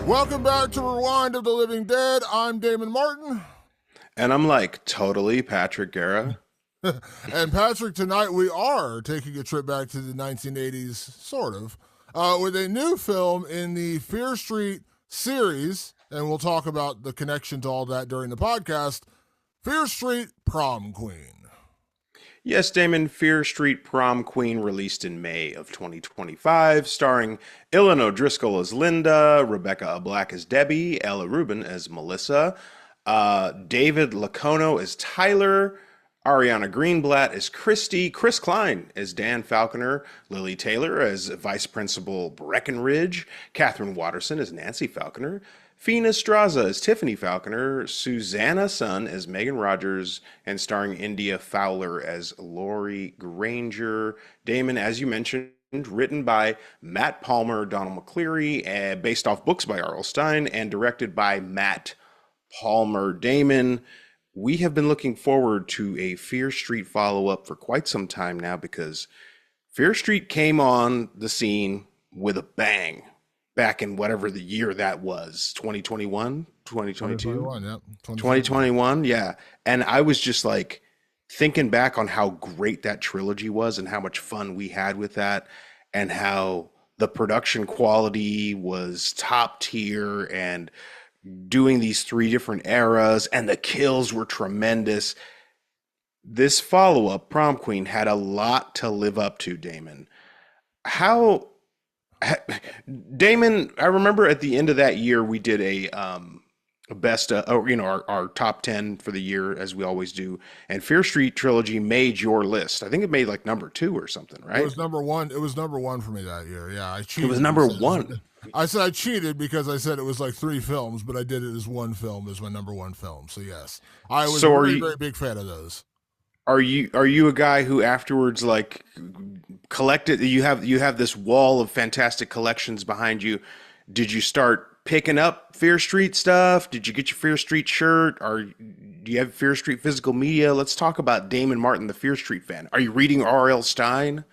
Welcome back to Rewind of the Living Dead. I'm Damon Martin. And I'm like, totally Patrick Guerra. And Patrick, tonight we are taking a trip back to the 1980s, sort of, with a new film in the Fear Street series, and we'll talk about the connection to all that during the podcast, Fear Street Prom Queen. Yes, Damon, Fear Street Prom Queen released in May of 2025, starring Ilan O'Driscoll as Linda, Rebecca Black as Debbie, Ella Rubin as Melissa, David Lacono as Tyler, Ariana Greenblatt as Christy, Chris Klein as Dan Falconer, Lily Taylor as Vice Principal Breckenridge, Catherine Watterson as Nancy Falconer, Fina Straza as Tiffany Falconer, Susanna Sun as Megan Rogers, and starring India Fowler as Lori Granger. Damon, as you mentioned, written by Matt Palmer, Donald McCleary, based off books by R.L. Stine, and directed by Matt Palmer. Damon, we have been looking forward to a Fear Street follow-up for quite some time now because Fear Street came on the scene with a bang back in whatever the year that was, 2021, 2022? 2021, yeah. 2021, yeah. And I was just like thinking back on how great that trilogy was and how much fun we had with that and how the production quality was top tier and doing these three different eras, and the kills were tremendous. This follow-up, Prom Queen, had a lot to live up to, Damon. Damon, I remember at the end of that year, we did a best, our top 10 for the year, as we always do. And Fear Street Trilogy made your list. I think it made like number 2 or something, right? It was number one. It was number one for me that year. Yeah, I cheated. It was number 1. I said I cheated because I said it was like 3 films, but I did it as one film as my number one film. So yes, I was a very big fan of those. Are you a guy who afterwards like collected? You have this wall of fantastic collections behind you. Did you start picking up Fear Street stuff? Did you get your Fear Street shirt? Or do you have Fear Street physical media? Let's talk about Damon Martin, the Fear Street fan. Are you reading R.L. Stine?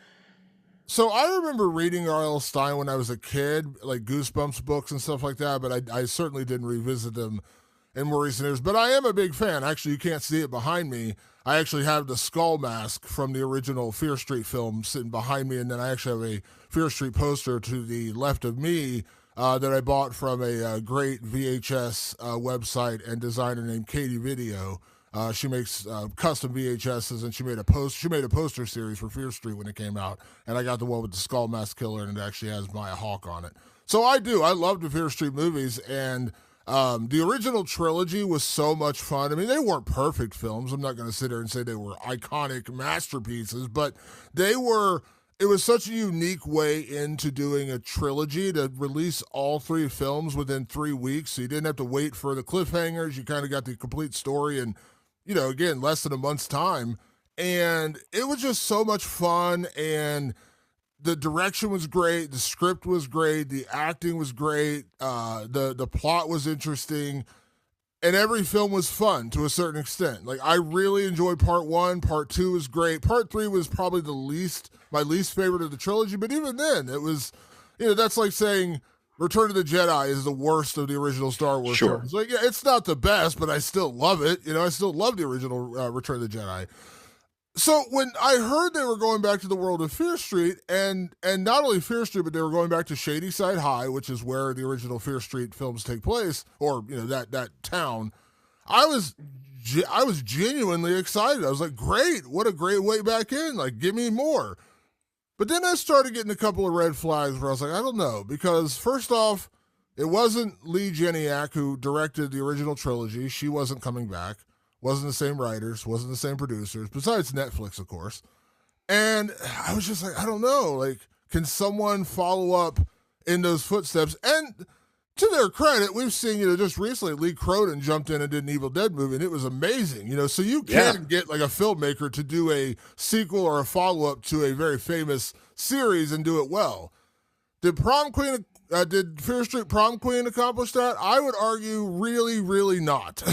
So I remember reading R.L. Stine when I was a kid, like Goosebumps books and stuff like that, but I certainly didn't revisit them in more recent years. But I am a big fan. Actually, you can't see it behind me. I actually have the skull mask from the original Fear Street film sitting behind me, and then I actually have a Fear Street poster to the left of me that I bought from a great VHS website and designer named Katie Video. She makes custom VHSs, and she made a poster series for Fear Street when it came out, and I got the one with the skull mask killer, and it actually has Maya Hawke on it. So I love the Fear Street movies, and the original trilogy was so much fun. I mean, they weren't perfect films. I'm not going to sit there and say they were iconic masterpieces, but it was such a unique way into doing a trilogy to release all 3 films within 3 weeks. So you didn't have to wait for the cliffhangers. You kind of got the complete story in, again, less than a month's time. And it was just so much fun. And the direction was great. The script was great. The acting was great. The plot was interesting. And every film was fun to a certain extent. Like, I really enjoyed part 1. Part 2 was great. Part 3 was probably my least favorite of the trilogy. But even then, it was, that's like saying Return of the Jedi is the worst of the original Star Wars films. Like, yeah, it's not the best, but I still love it. I still love the original Return of the Jedi. So when I heard they were going back to the world of Fear Street, and not only Fear Street, but they were going back to Shady Side High, which is where the original Fear Street films take place, or that town, I was genuinely excited. I was like, great, what a great way back in. Like, give me more. But then I started getting a couple of red flags where I was like, I don't know, because first off, it wasn't Lee Jeniak who directed the original trilogy. She wasn't coming back. Wasn't the same writers, wasn't the same producers, besides Netflix, of course. And I was just like, I don't know, like, can someone follow up in those footsteps? And to their credit, we've seen, just recently, Lee Cronin jumped in and did an Evil Dead movie, and it was amazing, so you can get, like, a filmmaker to do a sequel or a follow-up to a very famous series and do it well. Did Fear Street Prom Queen accomplish that? I would argue really, really not.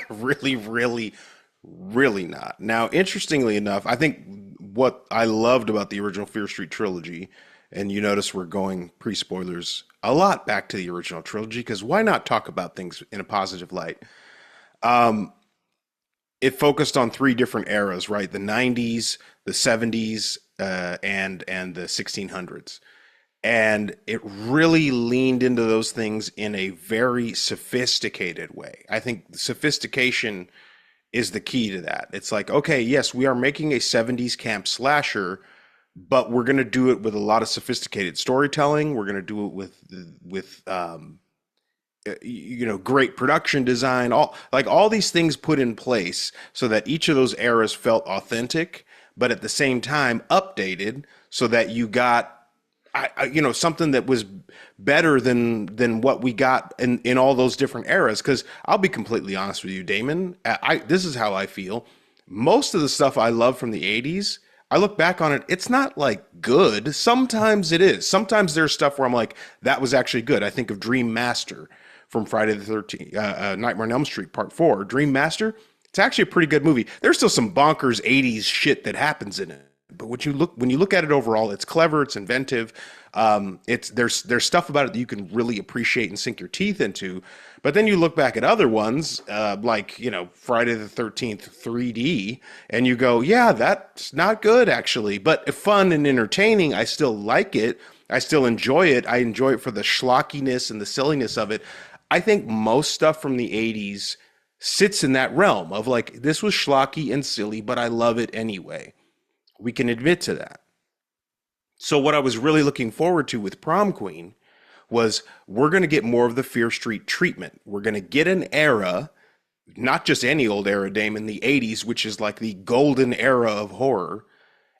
Really, really, really not. Now, interestingly enough, I think what I loved about the original Fear Street trilogy, and you notice we're going pre-spoilers, a lot back to the original trilogy because why not talk about things in a positive light? Um, it focused on three different eras, right? The 90s, the 70s, and the 1600s. And it really leaned into those things in a very sophisticated way. I think sophistication is the key to that. It's like, okay, yes, we are making a 70s camp slasher, but we're going to do it with a lot of sophisticated storytelling. We're going to do it with great production design, all these things put in place so that each of those eras felt authentic, but at the same time updated so that you got something that was better than what we got in all those different eras. Because I'll be completely honest with you, Damon, this is how I feel. Most of the stuff I love from the 80s, I look back on it, it's not like good. Sometimes it is. Sometimes there's stuff where I'm like, that was actually good. I think of Dream Master from Friday the 13th, Nightmare on Elm Street Part 4. Dream Master, it's actually a pretty good movie. There's still some bonkers 80s shit that happens in it. But when you look at it overall, it's clever, it's inventive. There's stuff about it that you can really appreciate and sink your teeth into. But then you look back at other ones, like Friday the 13th 3D, and you go, yeah, that's not good actually, but fun and entertaining. I still like it. I still enjoy it. I enjoy it for the schlockiness and the silliness of it. I think most stuff from the 80s sits in that realm of like, this was schlocky and silly, but I love it anyway. We can admit to that. So what I was really looking forward to with Prom Queen was we're going to get more of the Fear Street treatment. We're going to get an era, not just any old era, Damon, the 80s, which is like the golden era of horror.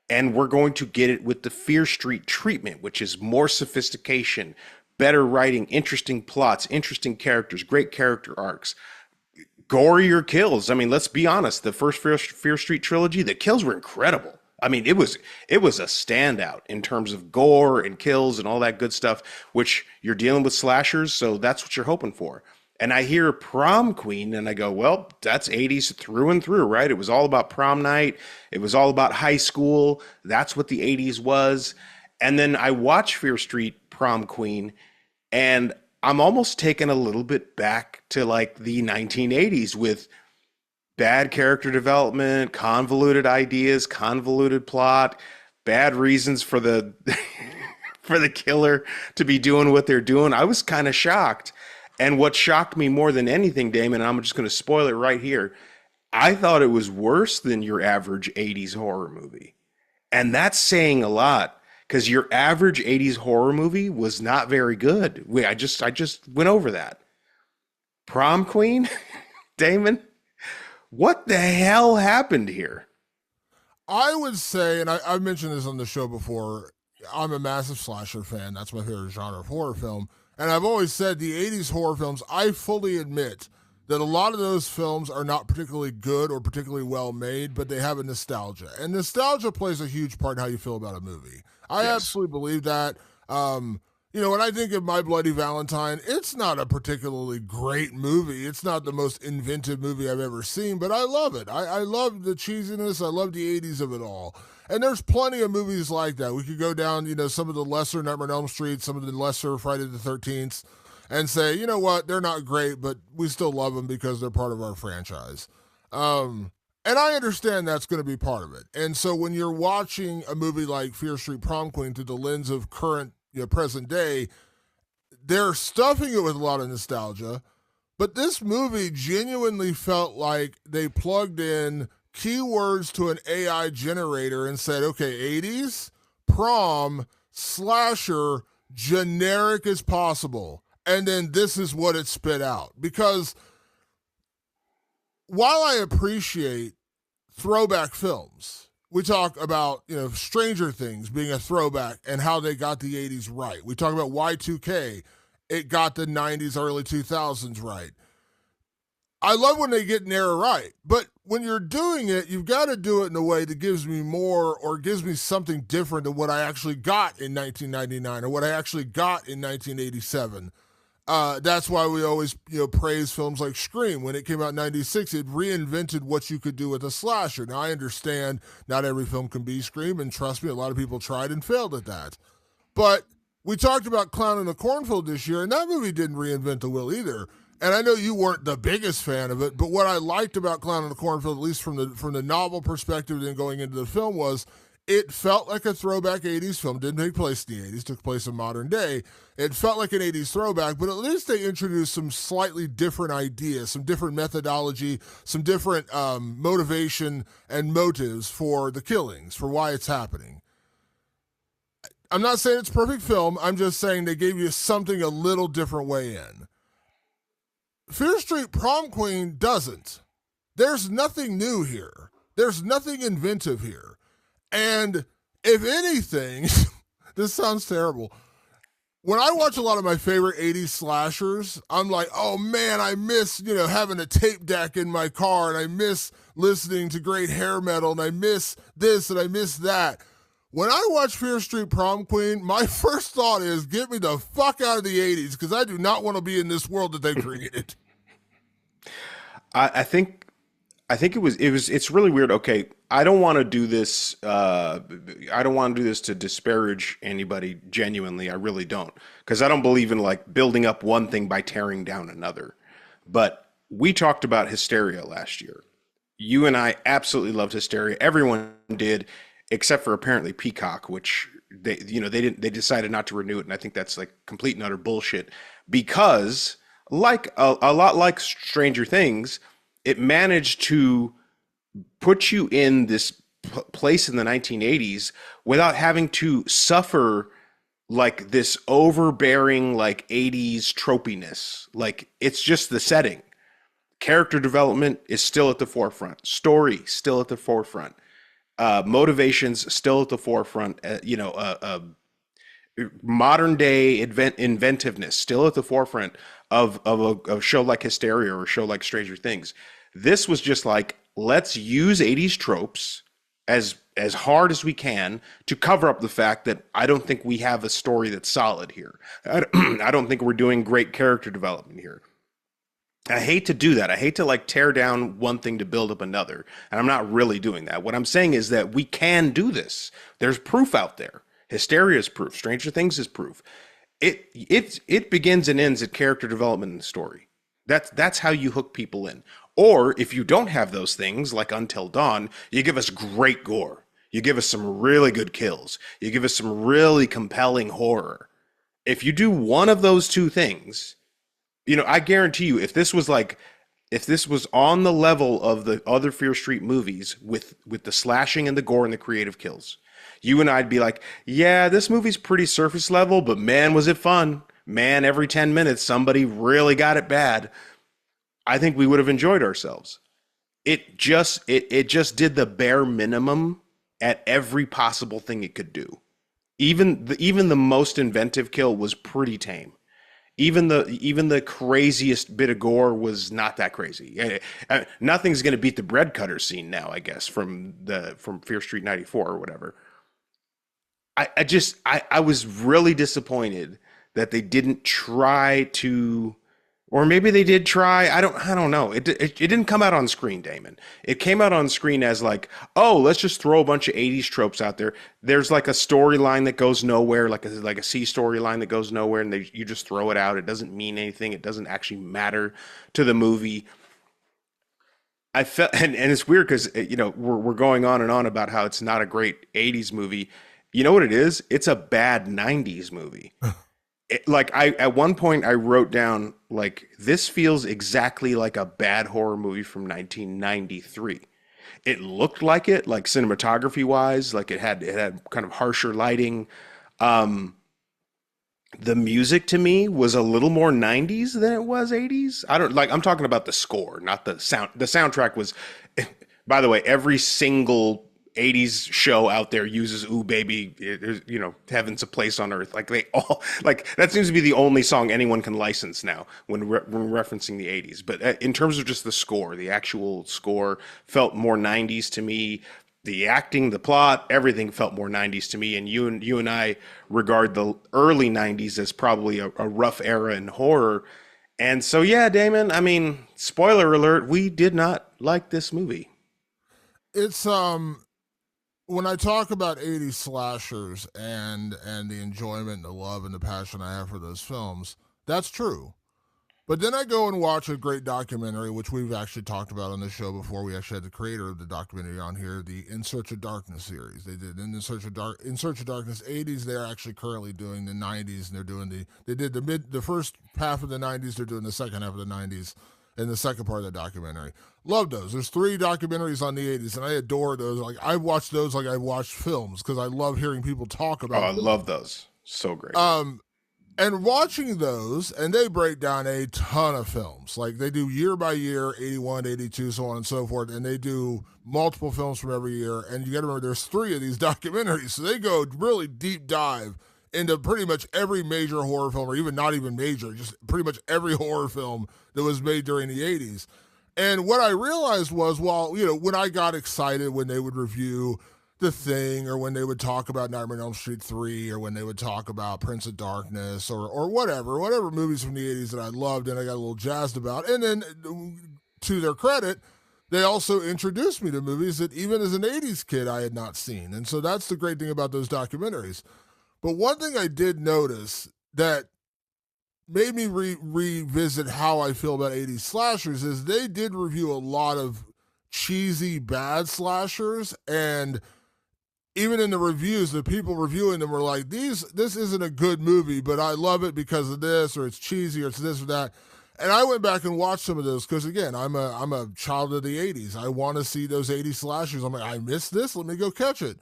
And we're going to get it with the Fear Street treatment, which is more sophistication, better writing, interesting plots, interesting characters, great character arcs, gorier kills. I mean, let's be honest. The first Fear Street trilogy, the kills were incredible. I mean, it was a standout in terms of gore and kills and all that good stuff, which you're dealing with slashers, so that's what you're hoping for. And I hear Prom Queen, and I go, well, that's 80s through and through, right? It was all about prom night. It was all about high school. That's what the 80s was. And then I watch Fear Street Prom Queen, and I'm almost taken a little bit back to like the 1980s with bad character development, convoluted ideas, convoluted plot, bad reasons for the for the killer to be doing what they're doing. I was kind of shocked. And what shocked me more than anything, Damon, and I'm just going to spoil it right here, I thought it was worse than your average 80s horror movie. And that's saying a lot because your average 80s horror movie was not very good. I just went over that. Prom Queen, Damon, what the hell happened here? I would say, and I've mentioned this on the show before, I'm a massive slasher fan. That's my favorite genre of horror film. And I've always said the 80s horror films, I fully admit that a lot of those films are not particularly good or particularly well made, but they have a nostalgia. And nostalgia plays a huge part in how you feel about a movie. I absolutely believe that. When I think of My Bloody Valentine, it's not a particularly great movie. It's not the most inventive movie I've ever seen, but I love it. I love the cheesiness. I love the 80s of it all. And there's plenty of movies like that. We could go down, some of the lesser Nightmare on Elm Street, some of the lesser Friday the 13th, and say, you know what, they're not great, but we still love them because they're part of our franchise. And I understand that's going to be part of it. And so when you're watching a movie like Fear Street Prom Queen through the lens of current, present day, they're stuffing it with a lot of nostalgia, but this movie genuinely felt like they plugged in keywords to an AI generator and said, okay, 80s, prom, slasher, generic as possible. And then this is what it spit out. Because while I appreciate throwback films, we talk about, Stranger Things being a throwback and how they got the 80s right. We talk about Y2K. It got the 90s, early 2000s right. I love when they get an era right. But when you're doing it, you've got to do it in a way that gives me more or gives me something different than what I actually got in 1999 or what I actually got in 1987. That's why we always, praise films like Scream. When it came out in 96, it reinvented what you could do with a slasher. Now, I understand not every film can be Scream, and trust me, a lot of people tried and failed at that. But we talked about Clown in the Cornfield this year, and that movie didn't reinvent the wheel either. And I know you weren't the biggest fan of it, but what I liked about Clown in the Cornfield, at least from the novel perspective, and then going into the film, was it felt like a throwback '80s film. Didn't take place in the '80s, took place in modern day. It felt like an '80s throwback, but at least they introduced some slightly different ideas, some different methodology, some different motivation and motives for the killings, for why it's happening. I'm not saying it's a perfect film. I'm just saying they gave you something a little different way in. Fear Street Prom Queen doesn't. There's nothing new here. There's nothing inventive here. And if anything, this sounds terrible. When I watch a lot of my favorite '80s slashers, I'm like, oh man, I miss, having a tape deck in my car, and I miss listening to great hair metal, and I miss this, and I miss that. When I watch Fear Street Prom Queen, my first thought is, get me the fuck out of the '80s, because I do not want to be in this world that they created. I think it's really weird. Okay, I don't want to do this. I don't want to do this to disparage anybody. Genuinely, I really don't, because I don't believe in like building up one thing by tearing down another. But we talked about Hysteria last year. You and I absolutely loved Hysteria. Everyone did, except for apparently Peacock, which they decided not to renew it, and I think that's like complete and utter bullshit, because like a lot like Stranger Things, it managed to put you in this place in the 1980s without having to suffer like this overbearing like 80s tropiness. Like, it's just the setting. Character development is still at the forefront. Story still at the forefront. Motivations still at the forefront. Modern day inventiveness still at the forefront of a show like Hysteria or a show like Stranger Things. This was just like, let's use 80s tropes as hard as we can to cover up the fact that I don't think we have a story that's solid here. I don't think we're doing great character development here. I hate to do that. I hate to like tear down one thing to build up another. And I'm not really doing that. What I'm saying is that we can do this. There's proof out there. Hysteria is proof. Stranger Things is proof. It begins and ends at character development in the story. That's how you hook people in. Or if you don't have those things, like Until Dawn, you give us great gore. You give us some really good kills. You give us some really compelling horror. If you do one of those two things, I guarantee you, if this was on the level of the other Fear Street movies with the slashing and the gore and the creative kills, you and I'd be like, yeah, this movie's pretty surface level, but man, was it fun. Man, every 10 minutes, somebody really got it bad. I think we would have enjoyed ourselves. It just did the bare minimum at every possible thing it could do. Even the most inventive kill was pretty tame. Even the craziest bit of gore was not that crazy. Nothing's going to beat the bread cutter scene now, I guess, from Fear Street 94 or whatever. I was really disappointed that they didn't try to, or maybe they did try. I don't know. It didn't come out on screen, Damon. It came out on screen as like, oh, let's just throw a bunch of 80s tropes out there. There's like a storyline that goes nowhere, like a C storyline that goes nowhere, and you just throw it out. It doesn't mean anything. It doesn't actually matter to the movie. I felt, and it's weird because we're going on and on about how it's not a great 80s movie. You know what it is? It's a bad 90s movie. At one point I wrote down, like, this feels exactly like a bad horror movie from 1993. It looked like it, like cinematography wise, like it had kind of harsher lighting. The music to me was a little more 90s than it was 80s. I'm talking about the score, not the sound. The soundtrack was, by the way, every single 80s show out there uses "Ooh Baby," Heaven's a Place on Earth. Like, they all, like, that seems to be the only song anyone can license now when referencing the 80s. But in terms of just the score, the actual score felt more 90s to me. The acting, the plot, everything felt more 90s to me. And you and I regard the early 90s as probably a rough era in horror. And so, yeah, Damon, I mean, spoiler alert, we did not like this movie. It's when I talk about 80s slashers and the enjoyment and the love and the passion I have for those films, that's true. But then I go and watch a great documentary, which we've actually talked about on this show before. We actually had the creator of the documentary on here, the In Search of Darkness series. They did In Search of Darkness 80s. They're actually currently doing the 90s, and they did the first half of the 90s. They're doing the second half of the 90s, and the second part of the documentary. Love those. There's 3 documentaries on the 80s, and I adore those. Like I watch those like I watch films because I love hearing people talk Oh, about. I love those. So great. And watching those, and they break down a ton of films. Like they do year by year, 81, 82, so on and so forth, and they do multiple films from every year. And you got to remember, there's 3 of these documentaries, so they go really deep dive into pretty much every major horror film, or even not even major, just pretty much every horror film that was made during the 80s. And what I realized was, well, when I got excited when they would review The Thing, or when they would talk about Nightmare on Elm Street 3, or when they would talk about Prince of Darkness, or whatever movies from the 80s that I loved and I got a little jazzed about. And then, to their credit, they also introduced me to movies that even as an 80s kid I had not seen. And so that's the great thing about those documentaries. But one thing I did notice that made me revisit how I feel about 80s slashers is they did review a lot of cheesy bad slashers, and even in the reviews, the people reviewing them were like, this isn't a good movie, but I love it because of this, or it's cheesy, or it's this or that. And I went back and watched some of those because, again, I'm a child of the 80s. I want to see those 80s slashers. I'm like, I missed this. Let me go catch it.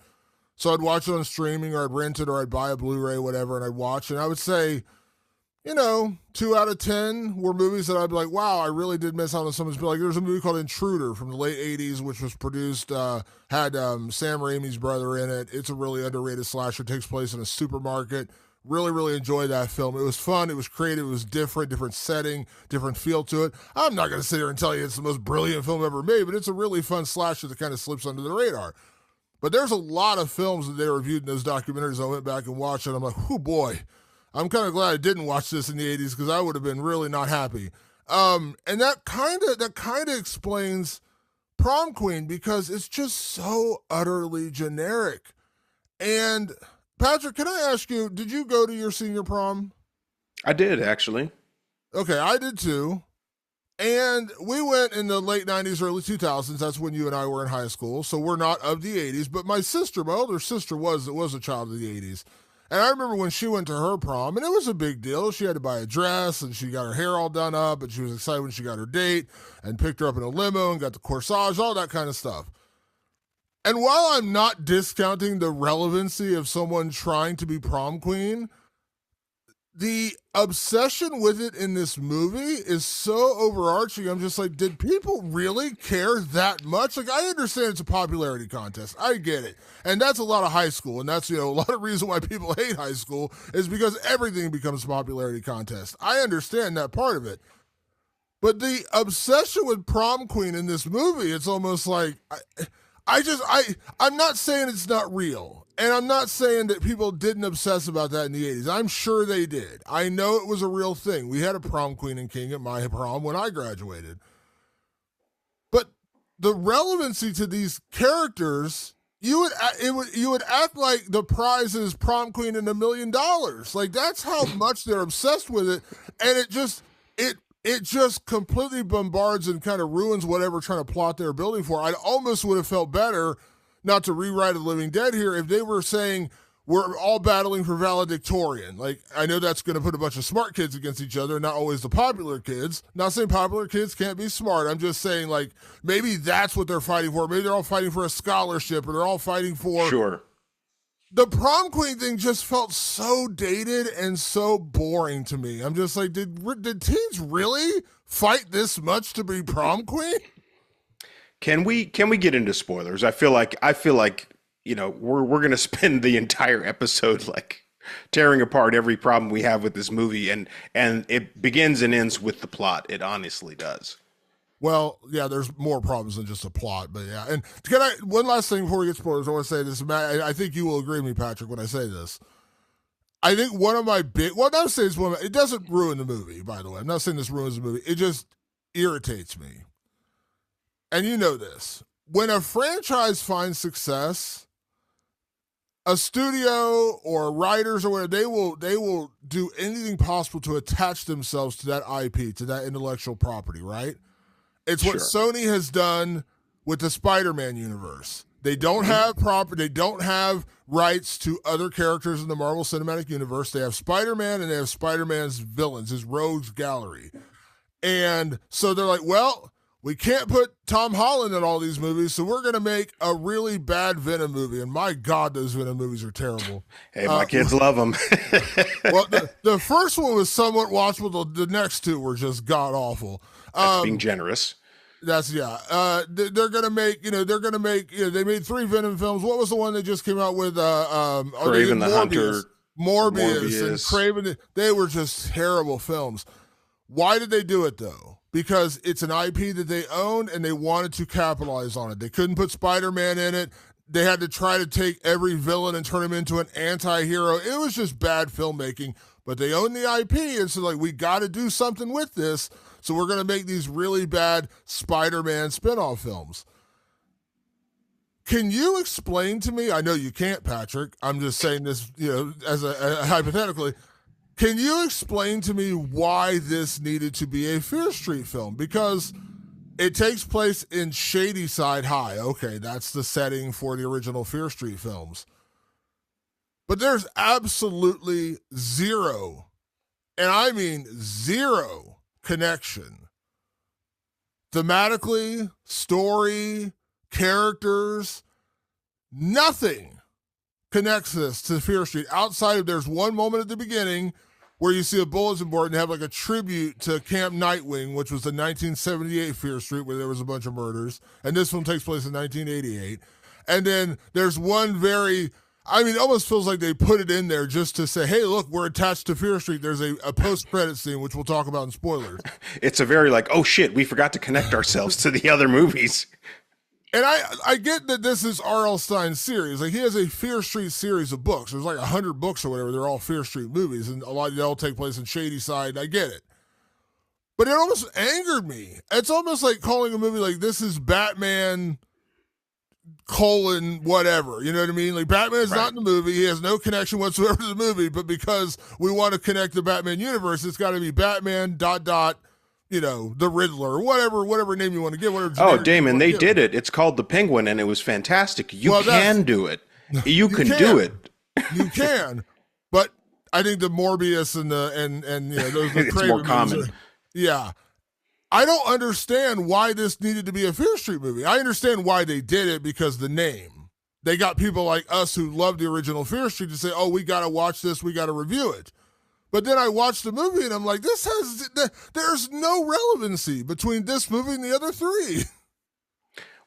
So I'd watch it on streaming, or I'd rent it, or I'd buy a Blu-ray, whatever, and I'd watch. And I would say, 2 out of 10 were movies that I'd be like, wow, I really did miss out on something. Like, there's a movie called Intruder from the late 80s, which was produced, had Sam Raimi's brother in it. It's a really underrated slasher. It takes place in a supermarket. Really, really enjoyed that film. It was fun. It was creative. It was different setting, different feel to it. I'm not going to sit here and tell you it's the most brilliant film ever made, but it's a really fun slasher that kind of slips under the radar. But there's a lot of films that they reviewed in those documentaries. I went back and watched, and I'm like, oh boy, I'm kind of glad I didn't watch this in the 80s because I would have been really not happy. And that kind of explains Prom Queen, because it's just so utterly generic. And Patrick, can I ask you, did you go to your senior prom? I did, actually. Okay, I did too. And we went in the late 90s, early 2000s. That's when you and I were in high school. So we're not of the 80s. But my older sister was a child of the 80s. And I remember when she went to her prom, and it was a big deal. She had to buy a dress, and she got her hair all done up, and she was excited when she got her date, and picked her up in a limo, and got the corsage, all that kind of stuff. And while I'm not discounting the relevancy of someone trying to be prom queen, the obsession with it in this movie is so overarching. I'm just like, did people really care that much? Like, I understand it's a popularity contest. I get it. And that's a lot of high school. And that's, a lot of reason why people hate high school is because everything becomes a popularity contest. I understand that part of it. But the obsession with prom queen in this movie, it's almost like, I'm not saying it's not real. And I'm not saying that people didn't obsess about that in the 80s. I'm sure they did. I know it was a real thing. We had a prom queen and king at my prom when I graduated. But the relevancy to these characters, you would act like the prize is prom queen and $1 million. Like, that's how much they're obsessed with it. And it just completely bombards and kind of ruins whatever trying to plot they're building for. I almost would have felt better, not to rewrite The Living Dead here, if they were saying we're all battling for valedictorian. Like, I know that's going to put a bunch of smart kids against each other, not always the popular kids. Not saying popular kids can't be smart. I'm just saying, like, maybe that's what they're fighting for. Maybe they're all fighting for a scholarship, or they're all fighting for... Sure. The prom queen thing just felt so dated and so boring to me. I'm just like, did teens really fight this much to be prom queen? Can we get into spoilers? I feel like we're gonna spend the entire episode like tearing apart every problem we have with this movie, and it begins and ends with the plot. It honestly does. Well, yeah, there's more problems than just a plot, but yeah. And one last thing before we get spoilers, I want to say this. Matt, I think you will agree with me, Patrick, when I say this. I think one of my I'm saying this it doesn't ruin the movie, by the way. I'm not saying this ruins the movie. It just irritates me. And you know this. When a franchise finds success, a studio or writers or whatever, they will do anything possible to attach themselves to that IP, to that intellectual property, right? It's what Sure. Sony has done with the Spider-Man universe. They don't have they don't have rights to other characters in the Marvel Cinematic Universe. They have Spider-Man and they have Spider-Man's villains, his rogues gallery. And so they're like, well, we can't put Tom Holland in all these movies, so we're going to make a really bad Venom movie. And my God, those Venom movies are terrible. Hey, my kids love them. Well, the first one was somewhat watchable. The next two were just god awful. That's being generous. That's they're gonna make they made 3 Venom films. What was the one they just came out with? Kraven the Hunter, Morbius, and Kraven. They were just terrible films. Why did they do it though? Because it's an IP that they own and they wanted to capitalize on it. They couldn't put Spider-Man in it. They had to try to take every villain and turn him into an anti-hero. It was just bad filmmaking. But they own the IP, and so like we got to do something with this. So we're going to make these really bad Spider-Man spinoff films. Can you explain to me? I know you can't, Patrick. I'm just saying this, as a hypothetically. Can you explain to me why this needed to be a Fear Street film? Because it takes place in Shadyside High. Okay, that's the setting for the original Fear Street films. But there's absolutely zero, and I mean zero, connection. Thematically, story, characters, nothing connects this to Fear Street outside of there's one moment at the beginning where you see a bulletin board and have like a tribute to Camp Nightwing, which was the 1978 Fear Street where there was a bunch of murders. And this one takes place in 1988. And then there's one it almost feels like they put it in there just to say, hey, look, we're attached to Fear Street. There's a post-credit scene, which we'll talk about in spoilers. It's a very oh shit, we forgot to connect ourselves to the other movies. And I get that this is R.L. Stine's series. Like, he has a Fear Street series of books. There's like 100 books or whatever. They're all Fear Street movies, and a lot of they all take place in Shadyside. I get it. But it almost angered me. It's almost like calling a movie like this is Batman... whatever, you know what I mean? Like Batman's not in the movie, he has no connection whatsoever to the movie, but because we want to connect the Batman universe, it's got to be Batman ... the Riddler, or whatever name you want to give. Oh, Damon, they did it. It's called The Penguin, and it was fantastic. You can do it. You can do it. You can, but I think the Morbius and those it's more common. I don't understand why this needed to be a Fear Street movie. I understand why they did it because the name. They got people like us who love the original Fear Street to say, oh, we got to watch this, we got to review it. But then I watched the movie and I'm like, there's no relevancy between this movie and the other 3.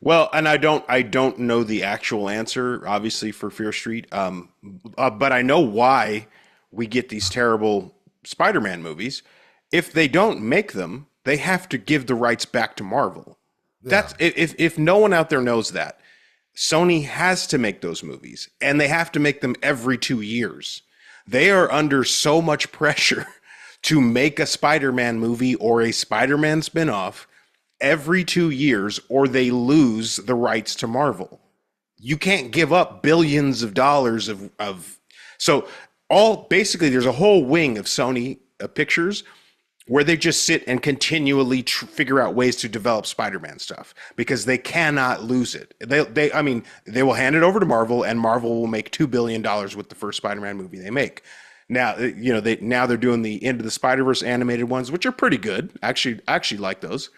Well, and I don't know the actual answer, obviously, for Fear Street. But I know why we get these terrible Spider-Man movies. If they don't make them, they have to give the rights back to Marvel. Yeah. That's if no one out there knows that, Sony has to make those movies, and they have to make them every 2 years. They are under so much pressure to make a Spider-Man movie or a Spider-Man spinoff every 2 years, or they lose the rights to Marvel. You can't give up billions of dollars so basically there's a whole wing of Sony Pictures where they just sit and continually figure out ways to develop Spider-Man stuff because they cannot lose it. They will hand it over to Marvel, and Marvel will make $2 billion with the first Spider-Man movie they make. Now, they're doing the Into the Spider-Verse animated ones, which are pretty good. Actually, I actually like those.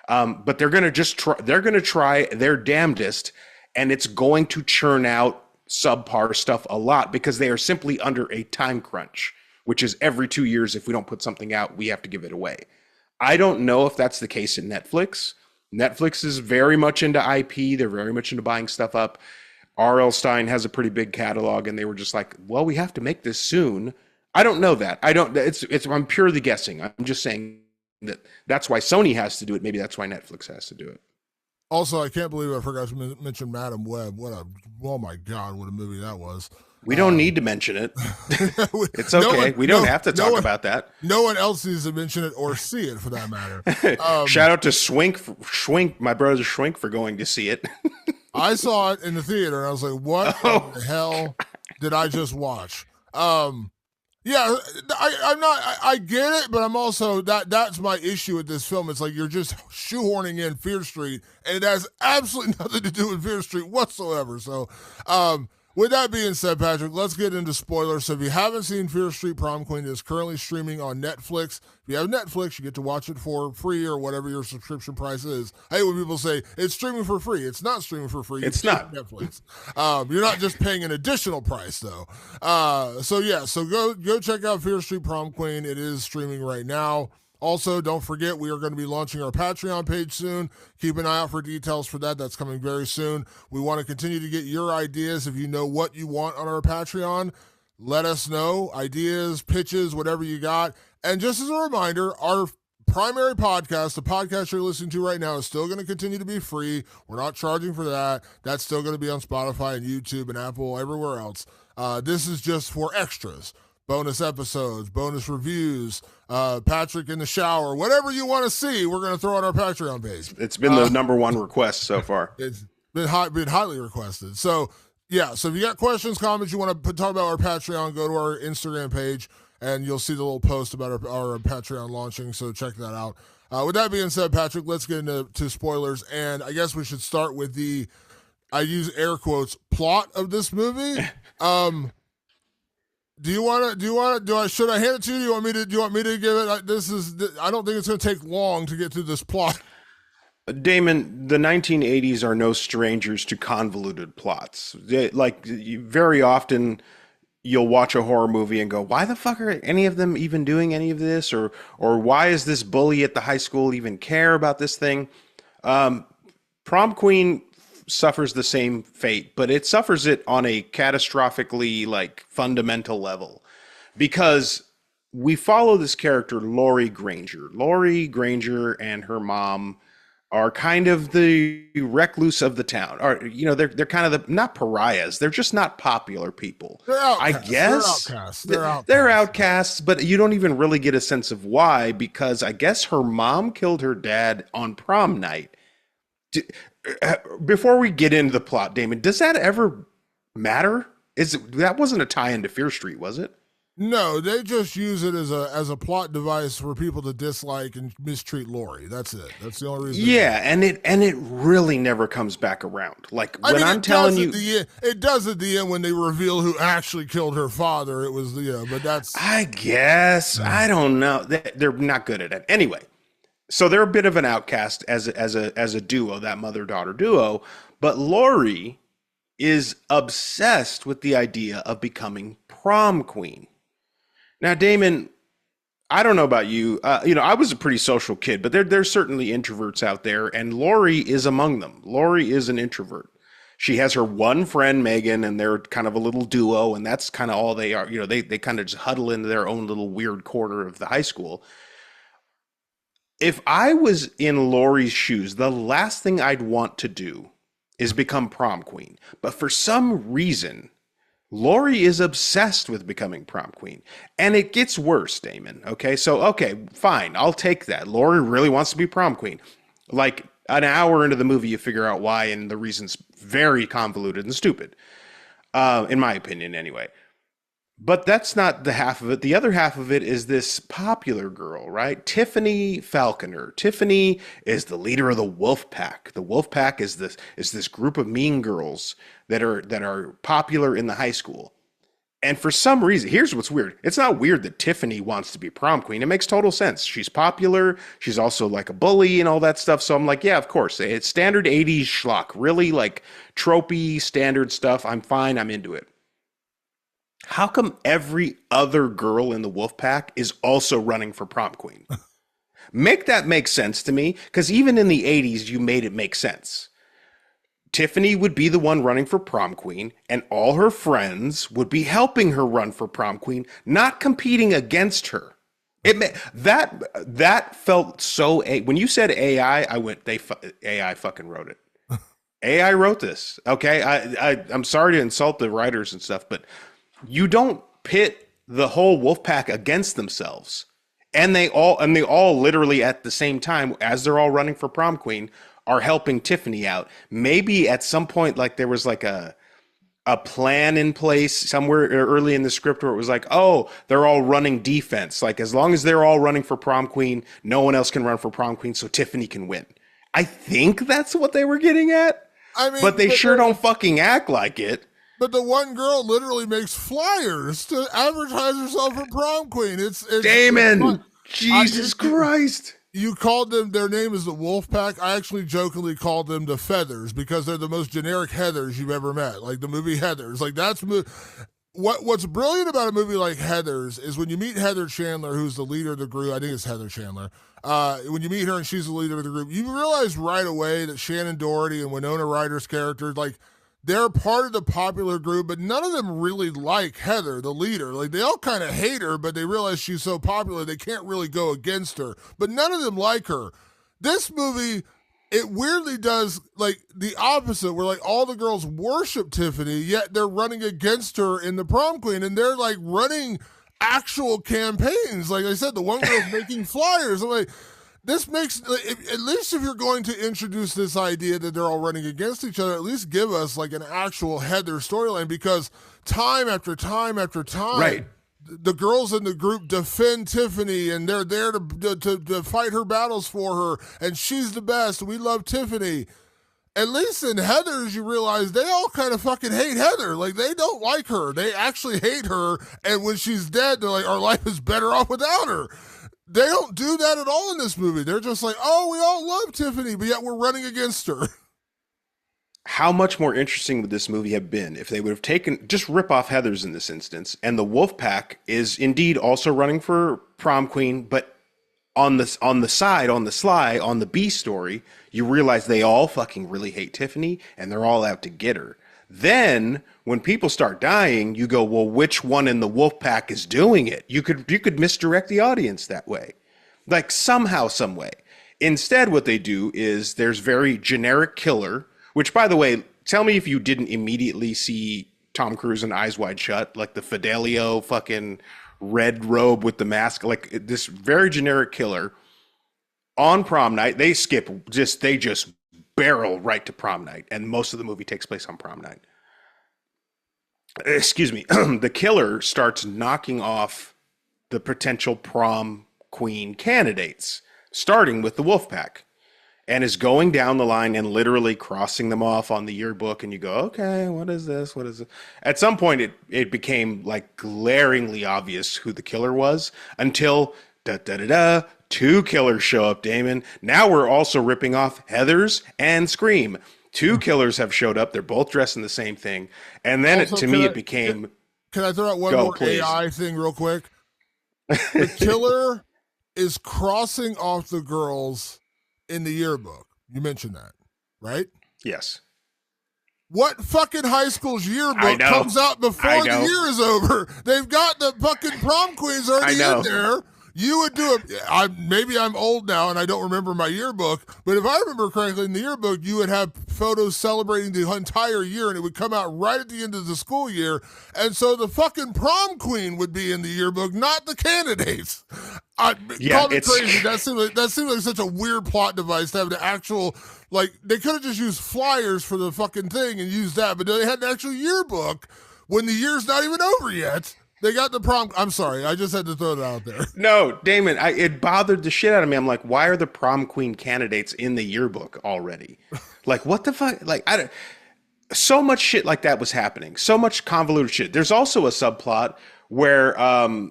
But they're going to try their damnedest, and it's going to churn out subpar stuff a lot because they are simply under a time crunch, which is every 2 years, if we don't put something out, we have to give it away. I don't know if that's the case in Netflix. Netflix is very much into IP. They're very much into buying stuff up. R.L. Stine has a pretty big catalog, and they were just like, well, we have to make this soon. I don't know that. I'm purely guessing. I'm just saying that's why Sony has to do it. Maybe that's why Netflix has to do it. Also, I can't believe I forgot to mention Madam Web. Oh my God, what a movie that was. We don't need to mention it. It's okay. We don't have to talk about that. No one else needs to mention it or see it, for that matter. Shout out to Schwink, my brother Schwink, for going to see it. I saw it in the theater, and I was like, what the hell did I just watch? Yeah, I get it, but I'm also that's my issue with this film. It's like you're just shoehorning in Fear Street, and it has absolutely nothing to do with Fear Street whatsoever. So, with that being said, Patrick, let's get into spoilers. So if you haven't seen Fear Street Prom Queen, it is currently streaming on Netflix. If you have Netflix, you get to watch it for free or whatever your subscription price is. I hate when people say it's streaming for free. It's not streaming for free. It's not Netflix. You're not just paying an additional price though. So go check out Fear Street Prom Queen. It is streaming right now. Also, don't forget, we are going to be launching our Patreon page soon. Keep an eye out for details for that. That's coming very soon. We want to continue to get your ideas. If you know what you want on our Patreon, let us know. Ideas, pitches, whatever you got. And just as a reminder, our primary podcast, the podcast you're listening to right now, is still going to continue to be free. We're not charging for that. That's still going to be on Spotify and YouTube and Apple, everywhere else. This is just for extras. Bonus episodes, bonus reviews, Patrick in the shower, whatever you want to see, we're going to throw on our Patreon page. It's been the number one request so far. It's been highly requested. So, yeah, so if you got questions, comments, you want to talk about our Patreon, go to our Instagram page, and you'll see the little post about our Patreon launching, so check that out. With that being said, Patrick, let's get into spoilers, and I guess we should start with the, I use air quotes, plot of this movie. Should I hand it to you? Do you want me to give it? I don't think it's going to take long to get through this plot. Damon, the 1980s are no strangers to convoluted plots. Very often you'll watch a horror movie and go, why the fuck are any of them even doing any of this? Or why is this bully at the high school even care about this thing? Prom Queen suffers the same fate, but it suffers it on a catastrophically fundamental level, because we follow this character, Laurie Granger. Laurie Granger and her mom are kind of the recluse of the town. Or, they're kind of the, not pariahs. They're just not popular people. They're outcasts. I guess. They're outcasts. They're outcasts, but you don't even really get a sense of why, because I guess her mom killed her dad on prom night. Before we get into the plot, Damon, does that ever matter? That wasn't a tie into Fear Street, was it? No, they just use it as a plot device for people to dislike and mistreat Laurie. That's it. That's the only reason. Yeah, and it really never comes back around. I'm telling you, it does at the end when they reveal who actually killed her father. It was but that's. I guess I don't know. They're not good at it anyway. So they're a bit of an outcast as a duo, that mother-daughter duo, but Laurie is obsessed with the idea of becoming prom queen. Now, Damon, I don't know about you. I was a pretty social kid, but there's certainly introverts out there, and Laurie is among them. Laurie is an introvert. She has her one friend, Megan, and they're kind of a little duo, and that's kind of all they are. They kind of just huddle into their own little weird corner of the high school. If I was in Laurie's shoes, the last thing I'd want to do is become prom queen. But for some reason, Laurie is obsessed with becoming prom queen. And it gets worse, Damon. Okay, fine. I'll take that. Laurie really wants to be prom queen. Like an hour into the movie, you figure out why, and the reason's very convoluted and stupid. In my opinion, anyway. But that's not the half of it. The other half of it is this popular girl, right? Tiffany Falconer. Tiffany is the leader of the Wolf Pack. The Wolf Pack is this group of mean girls that are popular in the high school. And for some reason, here's what's weird. It's not weird that Tiffany wants to be prom queen. It makes total sense. She's popular. She's also like a bully and all that stuff. So I'm like, yeah, of course. It's standard 80s schlock. Really tropey standard stuff. I'm fine. I'm into it. How come every other girl in the Wolf Pack is also running for prom queen? Make that make sense to me, because even in the 80s, you made it make sense. Tiffany would be the one running for prom queen, and all her friends would be helping her run for prom queen, not competing against her. That felt so. When you said AI, I went, AI fucking wrote it. AI wrote this. Okay, I'm sorry to insult the writers and stuff, but you don't pit the whole wolf pack against themselves. And they all literally at the same time, as they're all running for prom queen, are helping Tiffany out. Maybe at some point, there was a a plan in place somewhere early in the script where it was like, oh, they're all running defense. Like, as long as they're all running for prom queen, no one else can run for prom queen, so Tiffany can win. I think that's what they were getting at, I mean, but they sure don't fucking act like it. but the one girl literally makes flyers to advertise herself for prom queen. Damon, I, Jesus Christ. you called them, their name is the Wolf Pack. I actually jokingly called them the Feathers because they're the most generic Heathers you've ever met. Like the movie Heathers. Like what's brilliant about a movie like Heathers is when you meet Heather Chandler, who's the leader of the group. I think it's Heather Chandler. When you meet her and she's the leader of the group, you realize right away that Shannon Doherty and Winona Ryder's characters, like, they're part of the popular group, but none of them really like Heather, the leader. Like, they all kind of hate her, but they realize she's so popular they can't really go against her. But none of them like her. This movie, it weirdly does like the opposite, where like all the girls worship Tiffany, yet they're running against her in the prom queen, and they're like running actual campaigns. Like I said, the one girl's making flyers. I'm like, this makes, at least if you're going to introduce this idea that they're all running against each other, at least give us like an actual Heather storyline, because time after time after time, Right. the girls in the group defend Tiffany and they're there to fight her battles for her, and she's the best. We love Tiffany. At least in Heather's, you realize they all kind of fucking hate Heather. Like, they don't like her. They actually hate her. And when she's dead, they're like, our life is better off without her. They don't do that at all in this movie. They're just like, oh, we all love Tiffany, but yet we're running against her. How much more interesting would this movie have been if they would have taken, just rip off Heather's in this instance, and the Wolf Pack is indeed also running for prom queen, but on the side, on the sly, on the B story, you realize they all fucking really hate Tiffany and they're all out to get her. Then when people start dying, you go, well, which one in the Wolf Pack is doing it? You could misdirect the audience that way, like somehow, some way. Instead, what they do is there's very generic killer, which, by the way, tell me if you didn't immediately see Tom Cruise in Eyes Wide Shut, like the Fidelio fucking red robe with the mask, like this very generic killer on prom night. They just barrel right to prom night, and most of the movie takes place on prom night. Excuse me. The killer starts knocking off the potential prom queen candidates, starting with the Wolf Pack, and is going down the line and literally crossing them off on the yearbook. And you go, okay, what is this? What is it? At some point, it became like glaringly obvious who the killer was, until two killers show up, Damon. Now we're also ripping off Heather's and Scream. Two killers have showed up. They're both dressed in the same thing. And then Also, it became... Can I throw out one more please. AI thing real quick? The killer is crossing off the girls in the yearbook. You mentioned that, right? Yes. What fucking high school's yearbook comes out before the year is over? They've got the fucking prom queens already in there. You would do it. Maybe I'm old now and I don't remember my yearbook, but if I remember correctly, in the yearbook, you would have photos celebrating the entire year, and it would come out right at the end of the school year. And so the fucking prom queen would be in the yearbook, not the candidates. Call me crazy. That seems like such a weird plot device to have the actual, like, they could have just used flyers for the fucking thing and used that, but they had an actual yearbook when the year's not even over yet. They got the prom. I'm sorry. I just had to throw it out there. No, Damon, it bothered the shit out of me. I'm like, why are the prom queen candidates in the yearbook already? Like, what the fuck? Like, so much shit like that was happening. So much convoluted shit. There's also a subplot where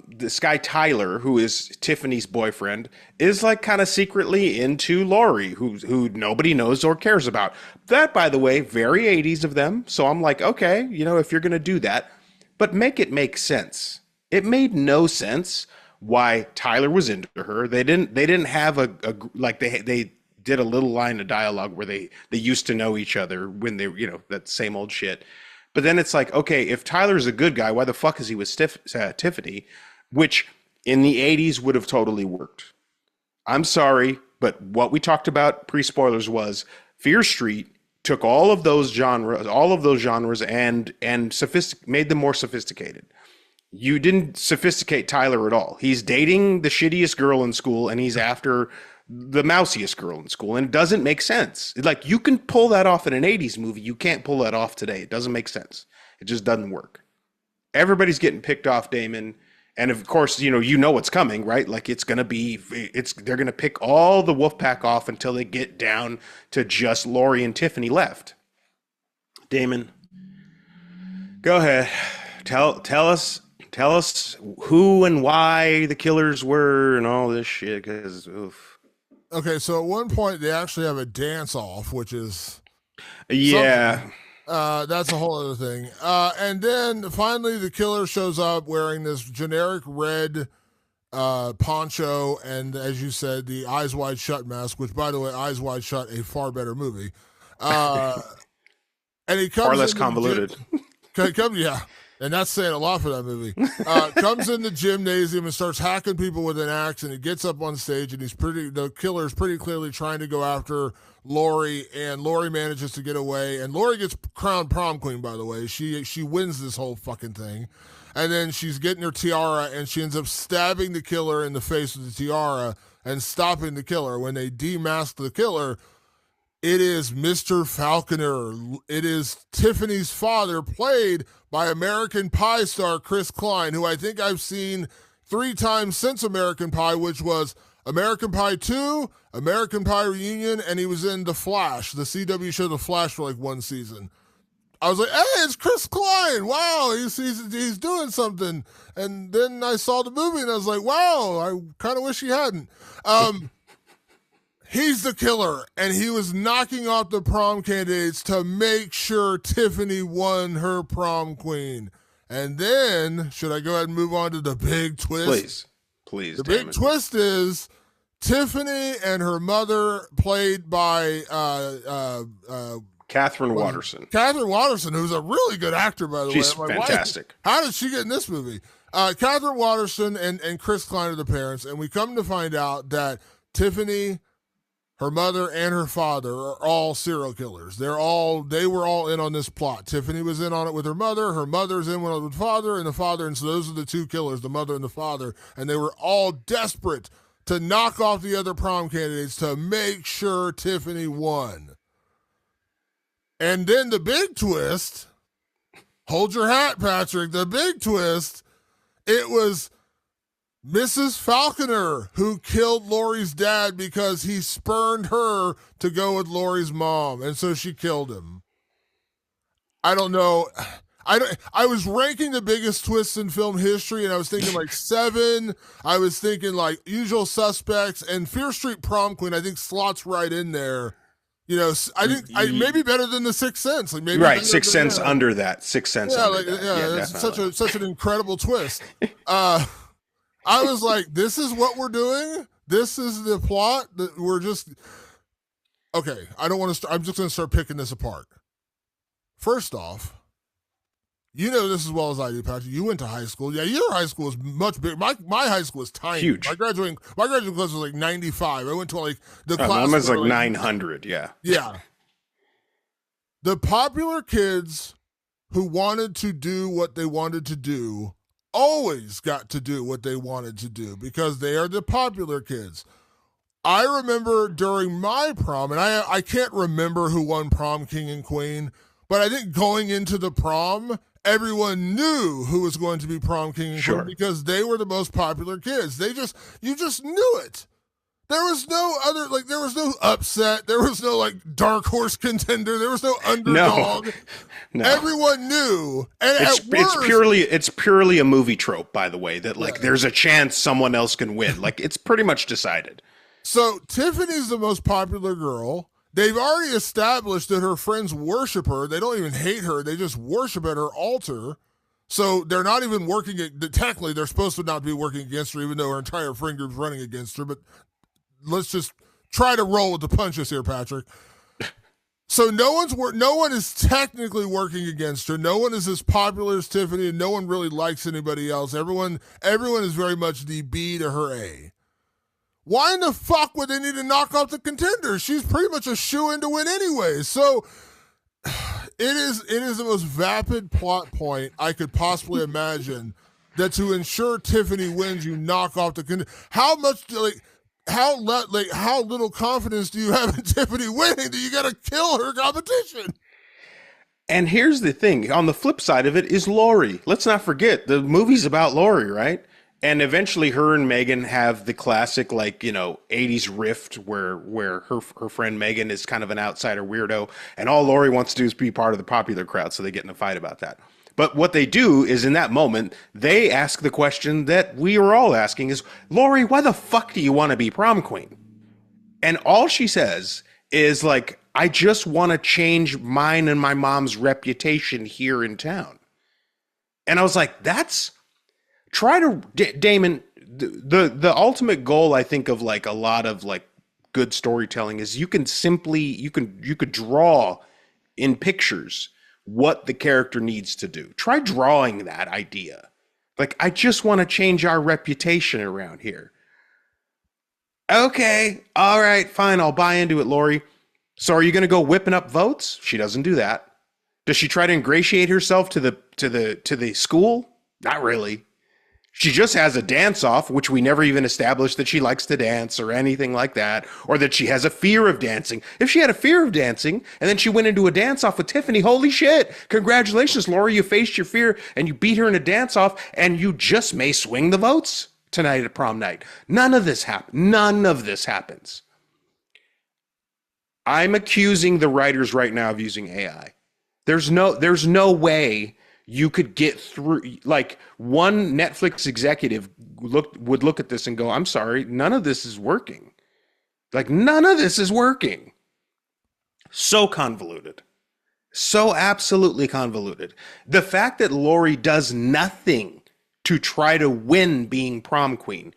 this guy Tyler, who is Tiffany's boyfriend, is like kind of secretly into Laurie, who nobody knows or cares about. That, by the way, very 80s of them. So I'm like, okay, if you're gonna do that, but make it make sense. It made no sense why Tyler was into her. They didn't have they did a little line of dialogue where they used to know each other when they, that same old shit. But then it's like, okay, if Tyler's a good guy, why the fuck is he with Tiffany? Which in the 80s would have totally worked. I'm sorry, but what we talked about pre-spoilers was Fear Street took all of those genres and made them more sophisticated. You didn't sophisticate Tyler at all. He's dating the shittiest girl in school, and he's after the mousiest girl in school, and it doesn't make sense. Like, you can pull that off in an 80s movie. You can't pull that off today. It doesn't make sense. It just doesn't work. Everybody's getting picked off, Damon. And of course, you know what's coming, right? Like they're gonna pick all the Wolfpack off until they get down to just Lori and Tiffany left. Damon, go ahead. Tell us who and why the killers were and all this shit. Because Okay, so at one point they actually have a dance off, which is yeah. That's a whole other thing. And then finally the killer shows up wearing this generic red poncho and, as you said, the Eyes Wide Shut mask, which, by the way, Eyes Wide Shut, a far better movie. And he comes far less convoluted. Yeah. And that's saying a lot for that movie. Comes in the gymnasium and starts hacking people with an axe, and he gets up on stage, and the killer is pretty clearly trying to go after Lori, and Lori manages to get away, and Lori gets crowned prom queen, by the way. She wins this whole fucking thing. And then she's getting her tiara, and she ends up stabbing the killer in the face with the tiara and stopping the killer. When they demask the killer, it is Mr. Falconer. It is Tiffany's father, played by American Pie star Chris Klein, who I think I've seen 3 times since American Pie, which was American Pie 2, American Pie Reunion, and he was in The Flash, the CW show The Flash, for like 1 season. I was like, hey, it's Chris Klein. Wow, he's doing something. And then I saw the movie, and I was like, wow, I kind of wish he hadn't. He's the killer, and he was knocking off the prom candidates to make sure Tiffany won her prom queen. And then, should I go ahead and move on to the big twist? Please. The big twist is Tiffany and her mother, played by Catherine Waterston. Catherine Waterston, who's a really good actor, by the way. She's fantastic. How did she get in this movie? Catherine Waterston and Chris Klein are the parents, and we come to find out that Tiffany, her mother, and her father are all serial killers. They were all in on this plot. Tiffany was in on it with her mother's in on it with father, and the father, and so those are the 2 killers, the mother and the father, and they were all desperate to knock off the other prom candidates to make sure Tiffany won. And then the big twist, hold your hat, Patrick, the big twist, it was Mrs. Falconer who killed Lori's dad because he spurned her to go with Lori's mom, and so she killed him. I don't know. I was ranking the biggest twists in film history, and I was thinking like 7. I was thinking like Usual Suspects, and Fear Street Prom Queen, I think, slots right in there. I think maybe better than the Sixth Sense. Like maybe right, Sixth Sense under that. Sixth Sense under that. Yeah, it's such an incredible twist. I was like, this is what we're doing? This is the plot that we're just... Okay, I don't want to start... I'm just going to start picking this apart. First off, you know this as well as I do, Patrick. You went to high school. Yeah, your high school was much bigger. My high school was tiny. Huge. My graduating class was like 95. I went to like the class... Mine was like 900, yeah. Yeah. The popular kids who wanted to do what they wanted to do always got to do what they wanted to do because they are the popular kids. I remember during my prom, and I can't remember who won prom king and queen, but I think going into the prom, everyone knew who was going to be prom king and queen because they were the most popular kids. You just knew it. There was no other, there was no upset. There was no, dark horse contender. There was no underdog. No. Everyone knew. And it's purely a movie trope, by the way, that, there's a chance someone else can win. It's pretty much decided. So Tiffany's the most popular girl. They've already established that her friends worship her. They don't even hate her. They just worship at her altar. So they're not even working, technically they're supposed to not be working against her, even though her entire friend group's running against her, but let's just try to roll with the punches here, Patrick. So no one is technically working against her. No one is as popular as Tiffany, and no one really likes anybody else. Everyone is very much the B to her A. Why in the fuck would they need to knock off the contender? She's pretty much a shoo-in to win anyway. So it is the most vapid plot point I could possibly imagine, that to ensure Tiffany wins, you knock off the contender. How little confidence do you have in Tiffany winning that you got to kill her competition? And here's the thing, on the flip side of it is Lori. Let's not forget the movie's about Lori, right? And eventually her and Megan have the classic, like, 80s rift where her friend Megan is kind of an outsider weirdo, and all Lori wants to do is be part of the popular crowd, so they get in a fight about that. But what they do is in that moment, they ask the question that we were all asking is, Lori, why the fuck do you want to be prom queen? And all she says is like, I just want to change mine and my mom's reputation here in town. And I was like, that's try to Damon, the ultimate goal I think of like a lot of like good storytelling is you could draw in pictures what the character needs to do. Try drawing that idea. Like, I just want to change our reputation around here. Okay, all right, fine, I'll buy into it, Lori. So are you going to go whipping up votes? She doesn't do that. Does she try to ingratiate herself to the school? Not really. She just has a dance off, which we never even established that she likes to dance or anything like that, or that she has a fear of dancing. If she had a fear of dancing and then she went into a dance off with Tiffany, holy shit! Congratulations, Laura, you faced your fear and you beat her in a dance off, and you just may swing the votes tonight at prom night. None of this happens. None of this happens. I'm accusing the writers right now of using AI. There's no way you could get through. Like, one Netflix executive would look at this and go, I'm sorry, none of this is working. Like, none of this is working. So convoluted. So absolutely convoluted. The fact that Lori does nothing to try to win being prom queen,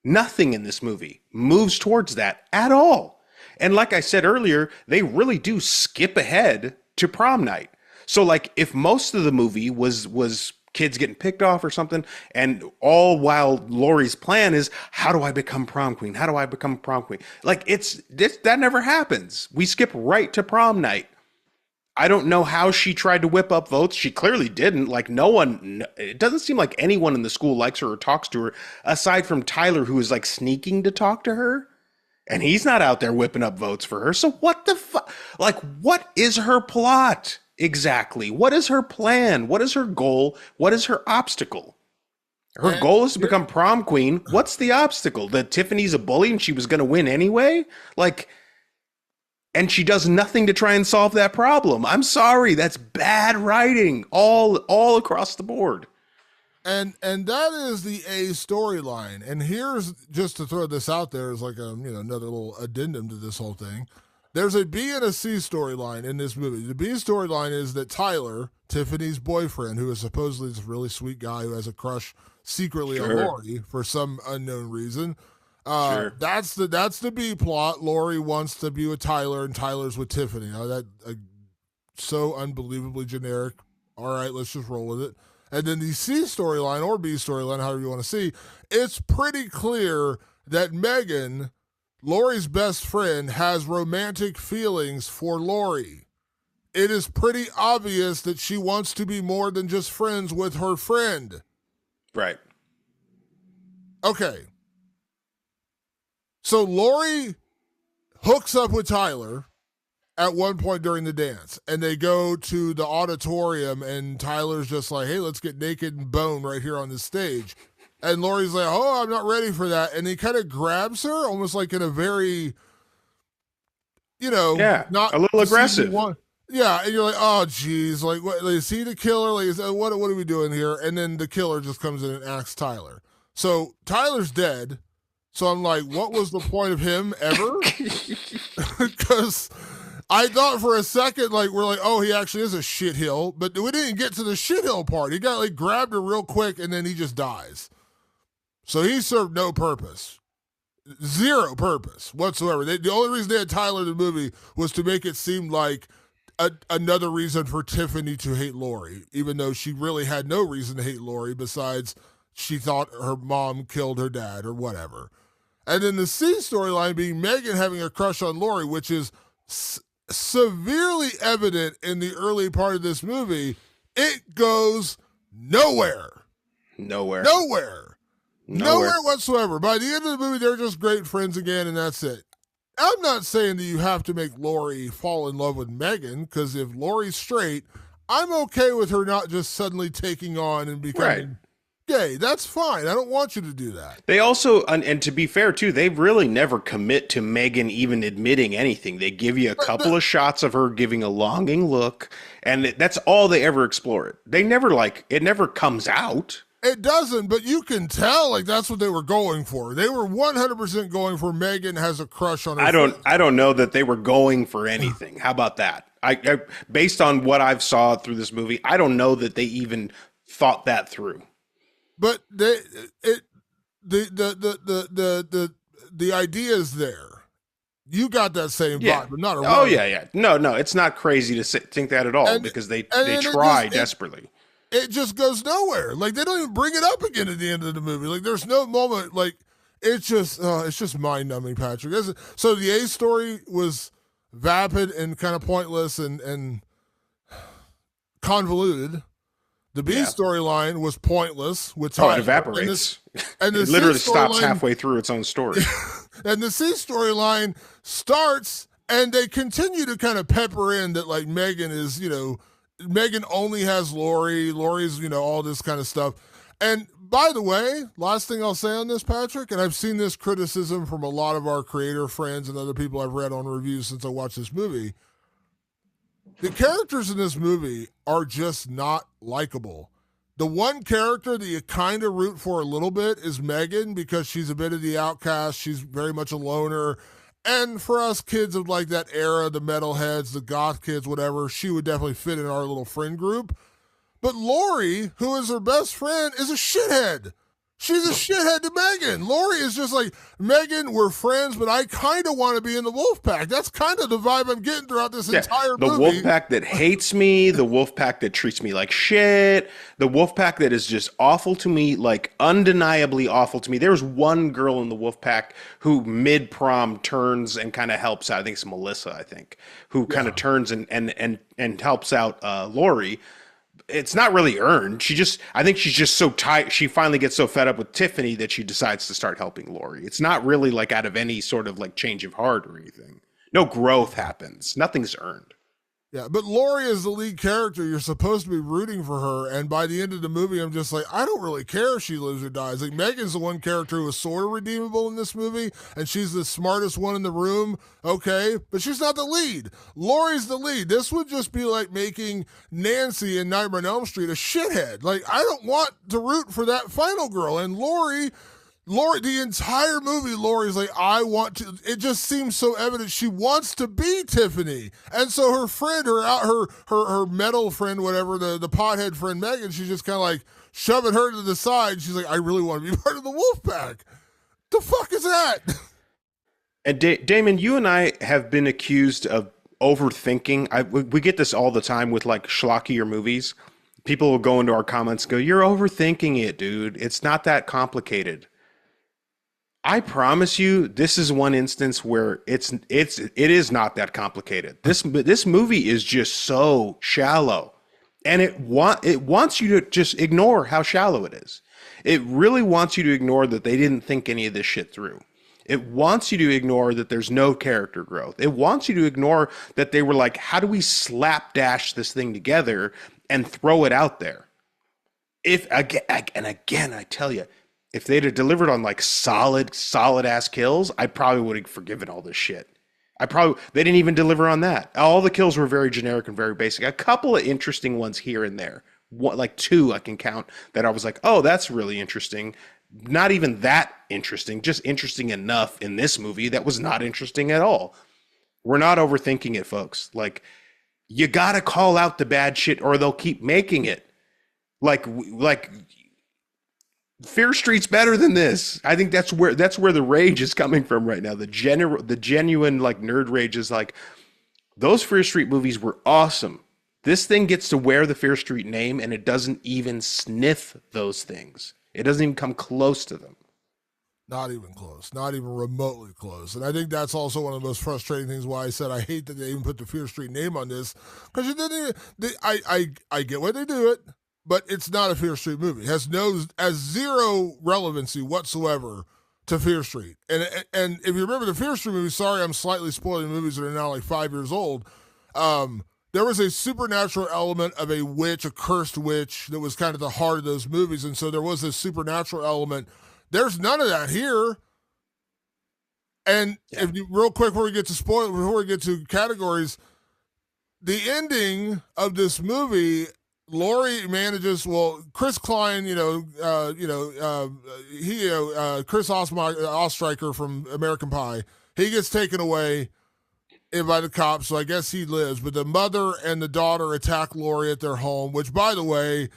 nothing in this movie moves towards that at all. And like I said earlier, they really do skip ahead to prom night. So like, if most of the movie was kids getting picked off or something, and all while Lori's plan is, how do I become prom queen? How do I become prom queen? Like, it's that never happens. We skip right to prom night. I don't know how she tried to whip up votes. She clearly didn't. Like, no one, it doesn't seem like anyone in the school likes her or talks to her, aside from Tyler, who is like sneaking to talk to her. And he's not out there whipping up votes for her. So what the fuck? Like, what is her plot exactly? What is her plan? What is her goal? What is her obstacle? Her goal is to become prom queen. What's the obstacle? That Tiffany's a bully and she was going to win anyway? Like, and she does nothing to try and solve that problem. I'm sorry, that's bad writing all across the board. And that is the A storyline. And here's, just to throw this out there as like a another little addendum to this whole thing. There's a B and a C storyline in this movie. The B storyline is that Tyler, Tiffany's boyfriend, who is supposedly this really sweet guy who has a crush secretly on Lori for some unknown reason. That's the B plot. Lori wants to be with Tyler, and Tyler's with Tiffany. So unbelievably generic. All right, let's just roll with it. And then the C storyline, or B storyline, however you want to see, it's pretty clear that Megan, Lori's best friend, has romantic feelings for Lori. It is pretty obvious that she wants to be more than just friends with her friend. Right. Okay. So Lori hooks up with Tyler at one point during the dance, and they go to the auditorium, and Tyler's just like, hey, let's get naked and bone right here on the stage. And Lori's like, oh, I'm not ready for that. And he kind of grabs her almost like in a very, not a little aggressive. Yeah, and you're like, oh, geez, like, what, is he the killer? Like, what are we doing here? And then the killer just comes in and asks Tyler. So Tyler's dead. So I'm like, what was the point of him ever? Because I thought for a second, like, we're like, oh, he actually is a shithill, but we didn't get to the shithill part. He got, like, grabbed her real quick, and then he just dies. So he served no purpose. Zero purpose whatsoever. The only reason they had Tyler in the movie was to make it seem like another reason for Tiffany to hate Lori, even though she really had no reason to hate Lori besides she thought her mom killed her dad or whatever. And then the C storyline being Megan having a crush on Lori, which is severely evident in the early part of this movie. It goes nowhere. Nowhere whatsoever. By the end of the movie, they're just great friends again, and that's it. I'm not saying that you have to make Lori fall in love with Megan, because if Lori's straight, I'm okay with her not just suddenly taking on and Right. becoming gay. That's fine. I don't want you to do that. They also, and to be fair too, they really never commit to Megan even admitting anything. They give you a couple of shots of her giving a longing look, and that's all they ever explore it. They never like it never comes out. It doesn't, but you can tell like that's what they were going for. They were 100% going for Megan has a crush on her. I don't know that they were going for anything. How about that? I based on what I've saw through this movie, I don't know that they even thought that through. But the idea is there. You got that same vibe, but not a. Oh yeah. No, it's not crazy to think that at all, because they try desperately. It just goes nowhere. Like they don't even bring it up again at the end of the movie. Like there's no moment. Like it's just mind numbing, Patrick. So the A story was vapid and kind of pointless and convoluted. The B storyline was pointless. With it evaporates. And it literally stops halfway through its own story. And the C storyline starts, and they continue to kind of pepper in that like Megan is, Megan only has Lori. Lori's, all this kind of stuff. And by the way, last thing I'll say on this, Patrick, and I've seen this criticism from a lot of our creator friends and other people I've read on reviews since I watched this movie. The characters in this movie are just not likable. The one character that you kind of root for a little bit is Megan, because she's a bit of the outcast. She's very much a loner. And for us kids of like that era, the metalheads, the goth kids, whatever, she would definitely fit in our little friend group. But Lori, who is her best friend, is a shithead. She's a shithead to Megan. Lori is just like, Megan, we're friends, but I kind of want to be in the wolf pack. That's kind of the vibe I'm getting throughout this entire movie. The wolf pack that hates me, the wolf pack that treats me like shit, the wolf pack that is just awful to me, like undeniably awful to me. There's one girl in the wolf pack who mid-prom turns and kind of helps out. I think it's Melissa, who kind of turns and helps out Lori. It's not really earned. I think she's just so tight. She finally gets so fed up with Tiffany that she decides to start helping Lori. It's not really like out of any sort of like change of heart or anything. No growth happens. Nothing's earned. Yeah, but Lori is the lead character. You're supposed to be rooting for her. And by the end of the movie, I'm just like, I don't really care if she lives or dies. Like, Megan's the one character who is sort of redeemable in this movie, and she's the smartest one in the room. Okay, but she's not the lead. Lori's the lead. This would just be like making Nancy in Nightmare on Elm Street a shithead. Like, I don't want to root for that final girl. And Lori, the entire movie, Lori's like, I want to. It just seems so evident she wants to be Tiffany, and so her friend, her metal friend, whatever, the pothead friend Megan, she's just kind of like shoving her to the side. She's like, I really want to be part of the wolf pack. The fuck is that? And Damon, you and I have been accused of overthinking. We get this all the time with like schlockier movies. People will go into our comments and go, "You're overthinking it, dude. It's not that complicated." I promise you, this is one instance where it is not that complicated. This movie is just so shallow, and it wants you to just ignore how shallow it is. It really wants you to ignore that they didn't think any of this shit through. It wants you to ignore that there's no character growth. It wants you to ignore that they were like, how do we slapdash this thing together and throw it out there? Again, I tell you, if they'd have delivered on like solid ass kills, I probably would have forgiven all this shit. They didn't even deliver on that. All the kills were very generic and very basic. A couple of interesting ones here and there. Like two I can count that I was like, oh, that's really interesting. Not even that interesting, just interesting enough in this movie that was not interesting at all. We're not overthinking it, folks. Like, you gotta call out the bad shit or they'll keep making it. Like Fear Street's better than this. I think that's where the rage is coming from right now. The genuine like nerd rage is like, those Fear Street movies were awesome. This thing gets to wear the Fear Street name and it doesn't even sniff those things. It doesn't even come close to them. Not even close. Not even remotely close. And I think that's also one of the most frustrating things why I said I hate that they even put the Fear Street name on this. Because you didn't even, I get why they do it, but it's not a Fear Street movie. It has zero relevancy whatsoever to Fear Street. And if you remember the Fear Street movie, sorry, I'm slightly spoiling movies that are now like 5 years old. There was a supernatural element of a witch, a cursed witch, that was kind of the heart of those movies, and so there was this supernatural element. There's none of that here. And Yeah. if you real quick before we get to spoil, before we get to categories, the ending of this movie, Laurie manages. Well, Chris Klein, Chris Ostreicher from American Pie, he gets taken away by the cops, so I guess he lives. But the mother and the daughter attack Laurie at their home, which, by the way,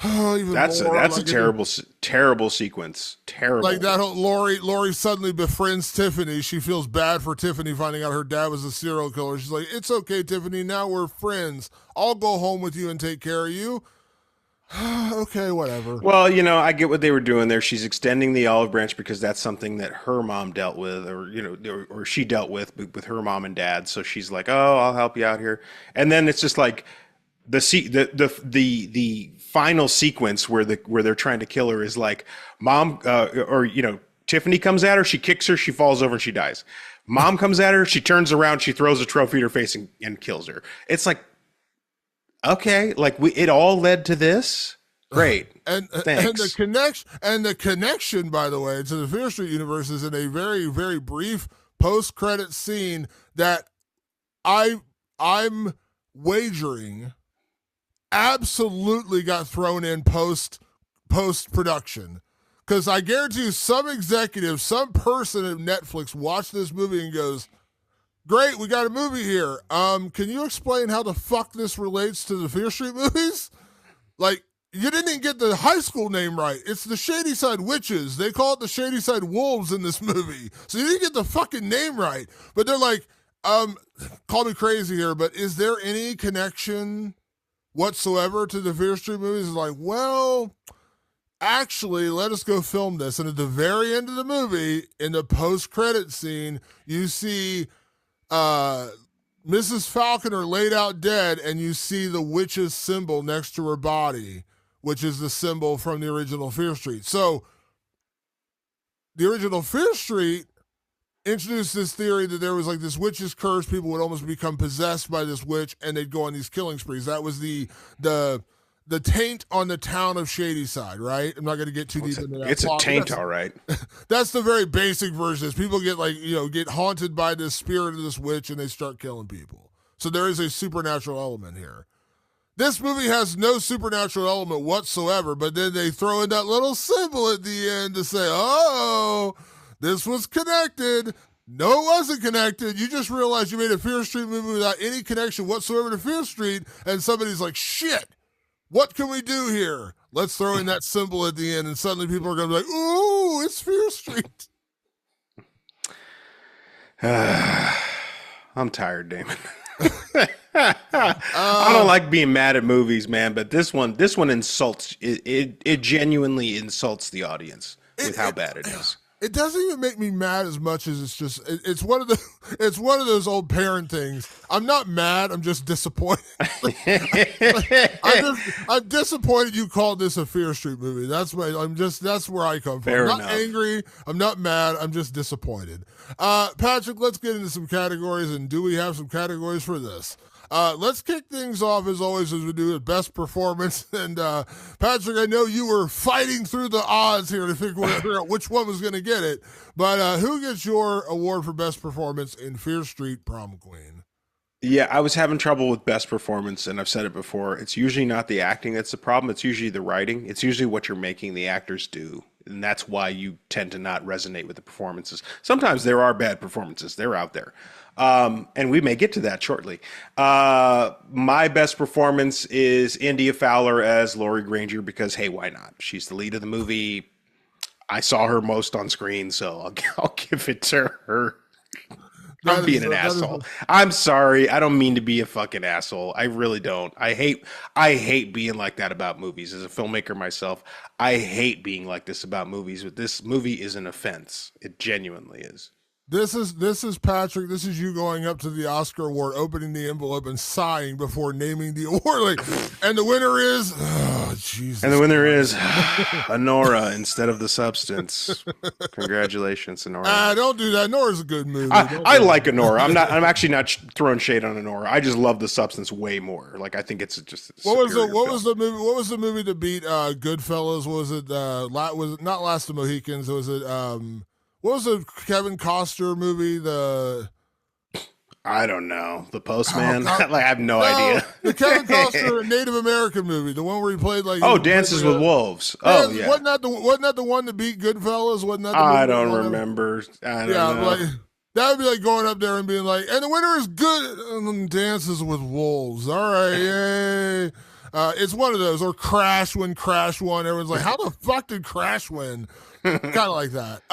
even That's more that's a like terrible sequence. Terrible. like that whole Laurie suddenly befriends Tiffany. She feels bad for Tiffany finding out her dad was a serial killer. She's like, "It's okay, Tiffany. Now we're friends. I'll go home with you and take care of you." Okay, whatever. Well, I get what they were doing there. She's extending the olive branch because that's something that her mom dealt with, or or she dealt with her mom and dad. So she's like, "Oh, I'll help you out here." And then it's just like the final sequence where they're trying to kill her is like mom or Tiffany comes at her, she kicks her, she falls over and she dies. Mom comes at her, she turns around, she throws a trophy at her face and kills her. It's like, okay, like it all led to this. Great. Thanks. The connection, by the way, to the Fear Street universe is in a very, very brief post-credit scene that I'm wagering absolutely got thrown in post production, because I guarantee you some executive, some person at Netflix watched this movie and goes, "Great, we got a movie here. Can you explain how the fuck this relates to the Fear Street movies?" Like, you didn't even get the high school name right. It's the Shadyside Witches. They call it the Shadyside Wolves in this movie. So you didn't get the fucking name right. But they're like, call me crazy here, but is there any connection whatsoever to the Fear Street movies? It's like, well, actually, let us go film this. And at the very end of the movie, in the post-credit scene, you see Mrs. Falconer laid out dead, and you see the witch's symbol next to her body, which is the symbol from the original Fear Street. So the original Fear Street introduced this theory that there was like this witch's curse. People would almost become possessed by this witch, and they'd go on these killing sprees. That was the taint on the town of Shadyside, right? I'm not going to get too deep into that. It's a taint, all right. That's the very basic version. People get get haunted by this spirit of this witch, and they start killing people. So there is a supernatural element here. This movie has no supernatural element whatsoever, but then they throw in that little symbol at the end to say, "Oh, this was connected." No, it wasn't connected. You just realized you made a Fear Street movie without any connection whatsoever to Fear Street, and somebody's like, "Shit, what can we do here? Let's throw in that symbol at the end," and suddenly people are going to be like, "Ooh, it's Fear Street." I'm tired, Damon. I don't like being mad at movies, man, but this one insults it genuinely insults the audience with how bad it is. It doesn't even make me mad as much as it's one of those old parent things. I'm not mad, I'm just disappointed. I'm disappointed you called this a Fear Street movie. That's where I come from. Fair I'm not enough. angry, I'm not mad, I'm just disappointed. Patrick, let's get into some categories, and do we have some categories for this? Let's kick things off, as always, as we do with best performance. And Patrick, I know you were fighting through the odds here to figure out which one was going to get it. But who gets your award for best performance in Fear Street Prom Queen? Yeah, I was having trouble with best performance, and I've said it before. It's usually not the acting that's the problem. It's usually the writing. It's usually what you're making the actors do. And that's why you tend to not resonate with the performances. Sometimes there are bad performances. They're out there. And we may get to that shortly. My best performance is India Fowler as Laurie Granger because, hey, why not? She's the lead of the movie. I saw her most on screen, so I'll give it to her. I'm being an asshole. I'm sorry. I don't mean to be a fucking asshole. I really don't. I hate being like that about movies. As a filmmaker myself, I hate being like this about movies. But this movie is an offense. It genuinely is. This is Patrick. This is you going up to the Oscar award, opening the envelope and sighing before naming the award. And the winner is, oh, Jesus. And the winner is Honora instead of The Substance. Congratulations, Honora. Don't do that. Honora's a good movie. I like Honora. I'm actually not throwing shade on Honora. I just love The Substance way more. Like I think it's just what was the movie that beat Goodfellas? Was it was it not Last of the Mohicans? Was it what was the Kevin Costner movie? I don't know. The Postman? Like, I have no idea. The Kevin Costner Native American movie, the one where he played like Dances with Wolves. Oh yeah. Wasn't that the one that beat Goodfellas? Wasn't that the I don't remember. I don't know. Like that would be like going up there and being like, and the winner is good Dances with Wolves. All right, yay. It's one of those, or Crash when Crash won. Everyone's like, how the fuck did Crash win? Kind of like that.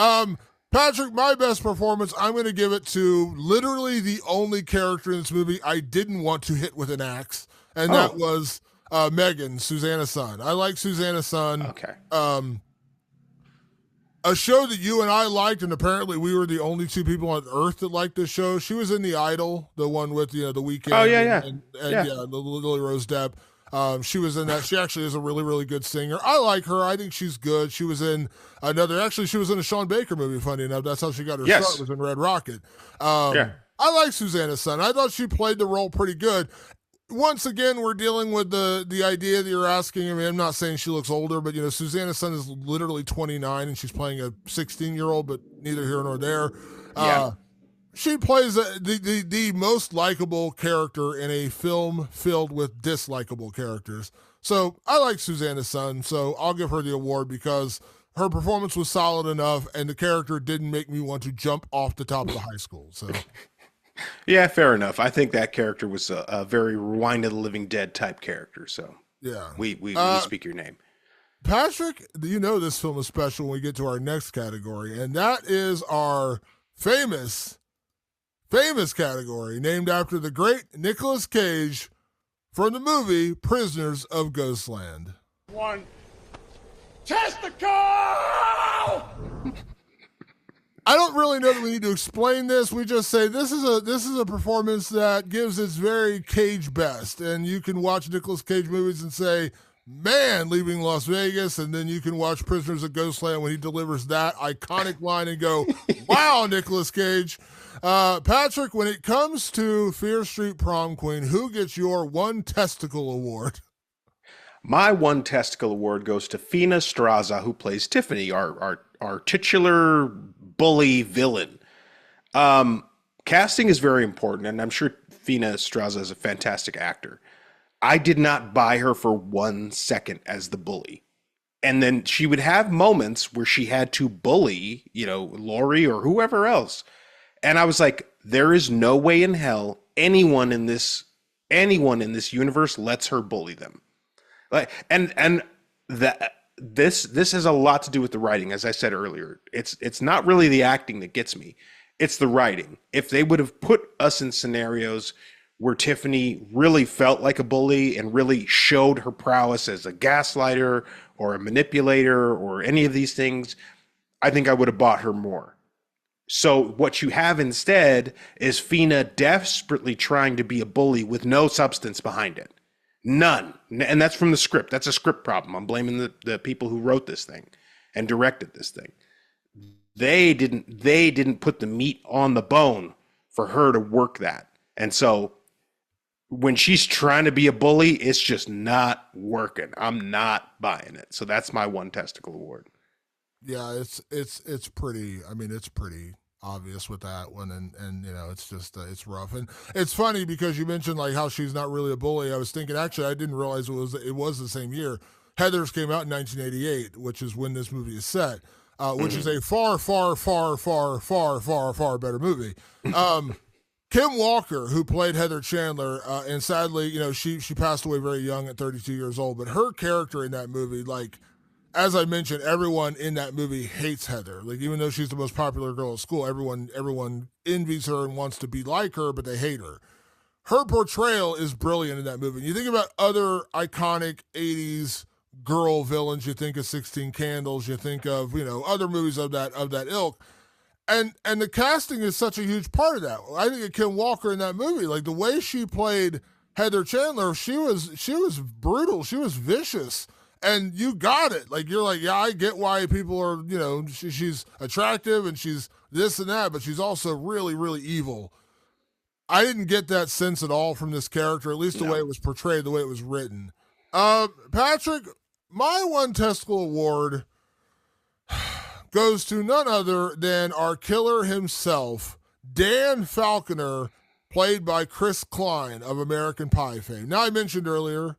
Patrick, my best performance, I'm going to give it to literally the only character in this movie I didn't want to hit with an axe, and that was Megan, Susanna Son. I like Susanna Son. Okay. A show that you and I liked, and apparently we were the only two people on Earth that liked this show. She was in The Idol, the one with The Weeknd. Oh, yeah. And the Lily Rose Depp. She was in that. She actually is a really, really good singer. I like her. I think she's good. She was in she was in a Sean Baker movie, funny enough. That's how she got her start, was in Red Rocket. I like Susanna Son. I thought she played the role pretty good. Once again, we're dealing with the idea that you're asking. I mean, I'm not saying she looks older, but, Susanna Son is literally 29, and she's playing a 16-year-old, but neither here nor there. She plays the most likable character in a film filled with dislikable characters. So I like Susanna Son, so I'll give her the award because her performance was solid enough, and the character didn't make me want to jump off the top of the high school. So, yeah, fair enough. I think that character was a very Rewind of the Living Dead type character. So yeah, we speak your name. Patrick, you know this film is special when we get to our next category, and that is our famous category named after the great Nicolas Cage from the movie Prisoners of Ghostland. One testicle! I don't really know that we need to explain this. We just say this is a performance that gives its very Cage best, and you can watch Nicolas Cage movies and say, man, Leaving Las Vegas, and then you can watch Prisoners of Ghostland when he delivers that iconic line and go, wow, Nicolas Cage. Patrick, when it comes to Fear Street Prom Queen, who gets your one testicle award? My one testicle award goes to Fina Straza, who plays Tiffany, our titular bully villain. Casting is very important, and I'm sure Fina Straza is a fantastic actor. I did not buy her for 1 second as the bully. And then she would have moments where she had to bully, Laurie or whoever else. And I was like, there is no way in hell anyone in this universe lets her bully them. Like, and that this has a lot to do with the writing. As I said earlier, it's not really the acting that gets me. It's the writing. If they would have put us in scenarios where Tiffany really felt like a bully and really showed her prowess as a gaslighter or a manipulator or any of these things, I think I would have bought her more. So what you have instead is Fina desperately trying to be a bully with no substance behind it. None. And that's from the script. That's a script problem. I'm blaming the people who wrote this thing and directed this thing. They didn't put the meat on the bone for her to work that. And so when she's trying to be a bully, it's just not working. I'm not buying it. So that's my one testicle award. Yeah, it's pretty. I mean, it's pretty obvious with that one, and it's just it's rough. And it's funny because you mentioned like how she's not really a bully. I was thinking actually I didn't realize it was the same year. Heathers came out in 1988, which is when this movie is set, which is a far, far, far, far, far, far, far better movie. Kim Walker, who played Heather Chandler, and sadly, she passed away very young at 32 years old. But her character in that movie, like, as I mentioned, everyone in that movie hates Heather. Like, even though she's the most popular girl at school, everyone envies her and wants to be like her, but they hate her. Her portrayal is brilliant in that movie. You think about other iconic 80s girl villains, you think of 16 Candles, you think of, other movies of that ilk. And the casting is such a huge part of that. I think of Kim Walker in that movie, like the way she played Heather Chandler, she was brutal, she was vicious, and you got it. Like you're like, yeah, I get why people are, she's attractive and she's this and that, but she's also really, really evil. I didn't get that sense at all from this character, at least the way it was portrayed, the way it was written. Patrick, my one testicle award goes to none other than our killer himself, Dan Falconer, played by Chris Klein of American Pie fame. Now, I mentioned earlier,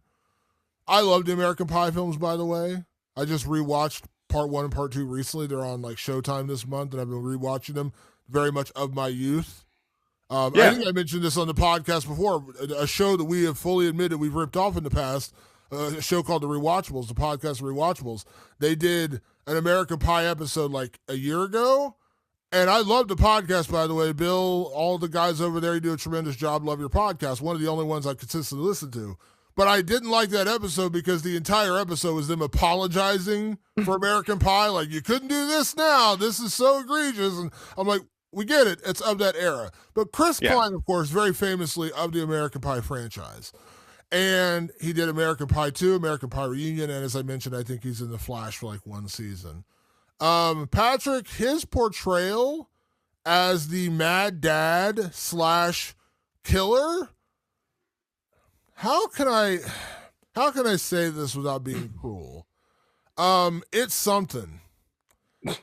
I love the American Pie films, by the way. I just rewatched part 1 and part 2 recently. They're on like Showtime this month, and I've been rewatching them, very much of my youth. I think I mentioned this on the podcast before, a show that we have fully admitted we've ripped off in the past, a show called The Rewatchables, the podcast Rewatchables. They did an American Pie episode like a year ago, and I love the podcast, by the way. Bill, all the guys over there, you do a tremendous job. Love your podcast. One of the only ones I consistently listen to. But I didn't like that episode because the entire episode was them apologizing for American Pie. Like, you couldn't do this now. This is so egregious. And I'm like, we get it. It's of that era. But Chris Klein, of course, very famously of the American Pie franchise. And he did American Pie 2, American Pie Reunion, and as I mentioned, I think he's in The Flash for like one season. Patrick, his portrayal as the mad dad / killer, how can I say this without being cruel? It's something.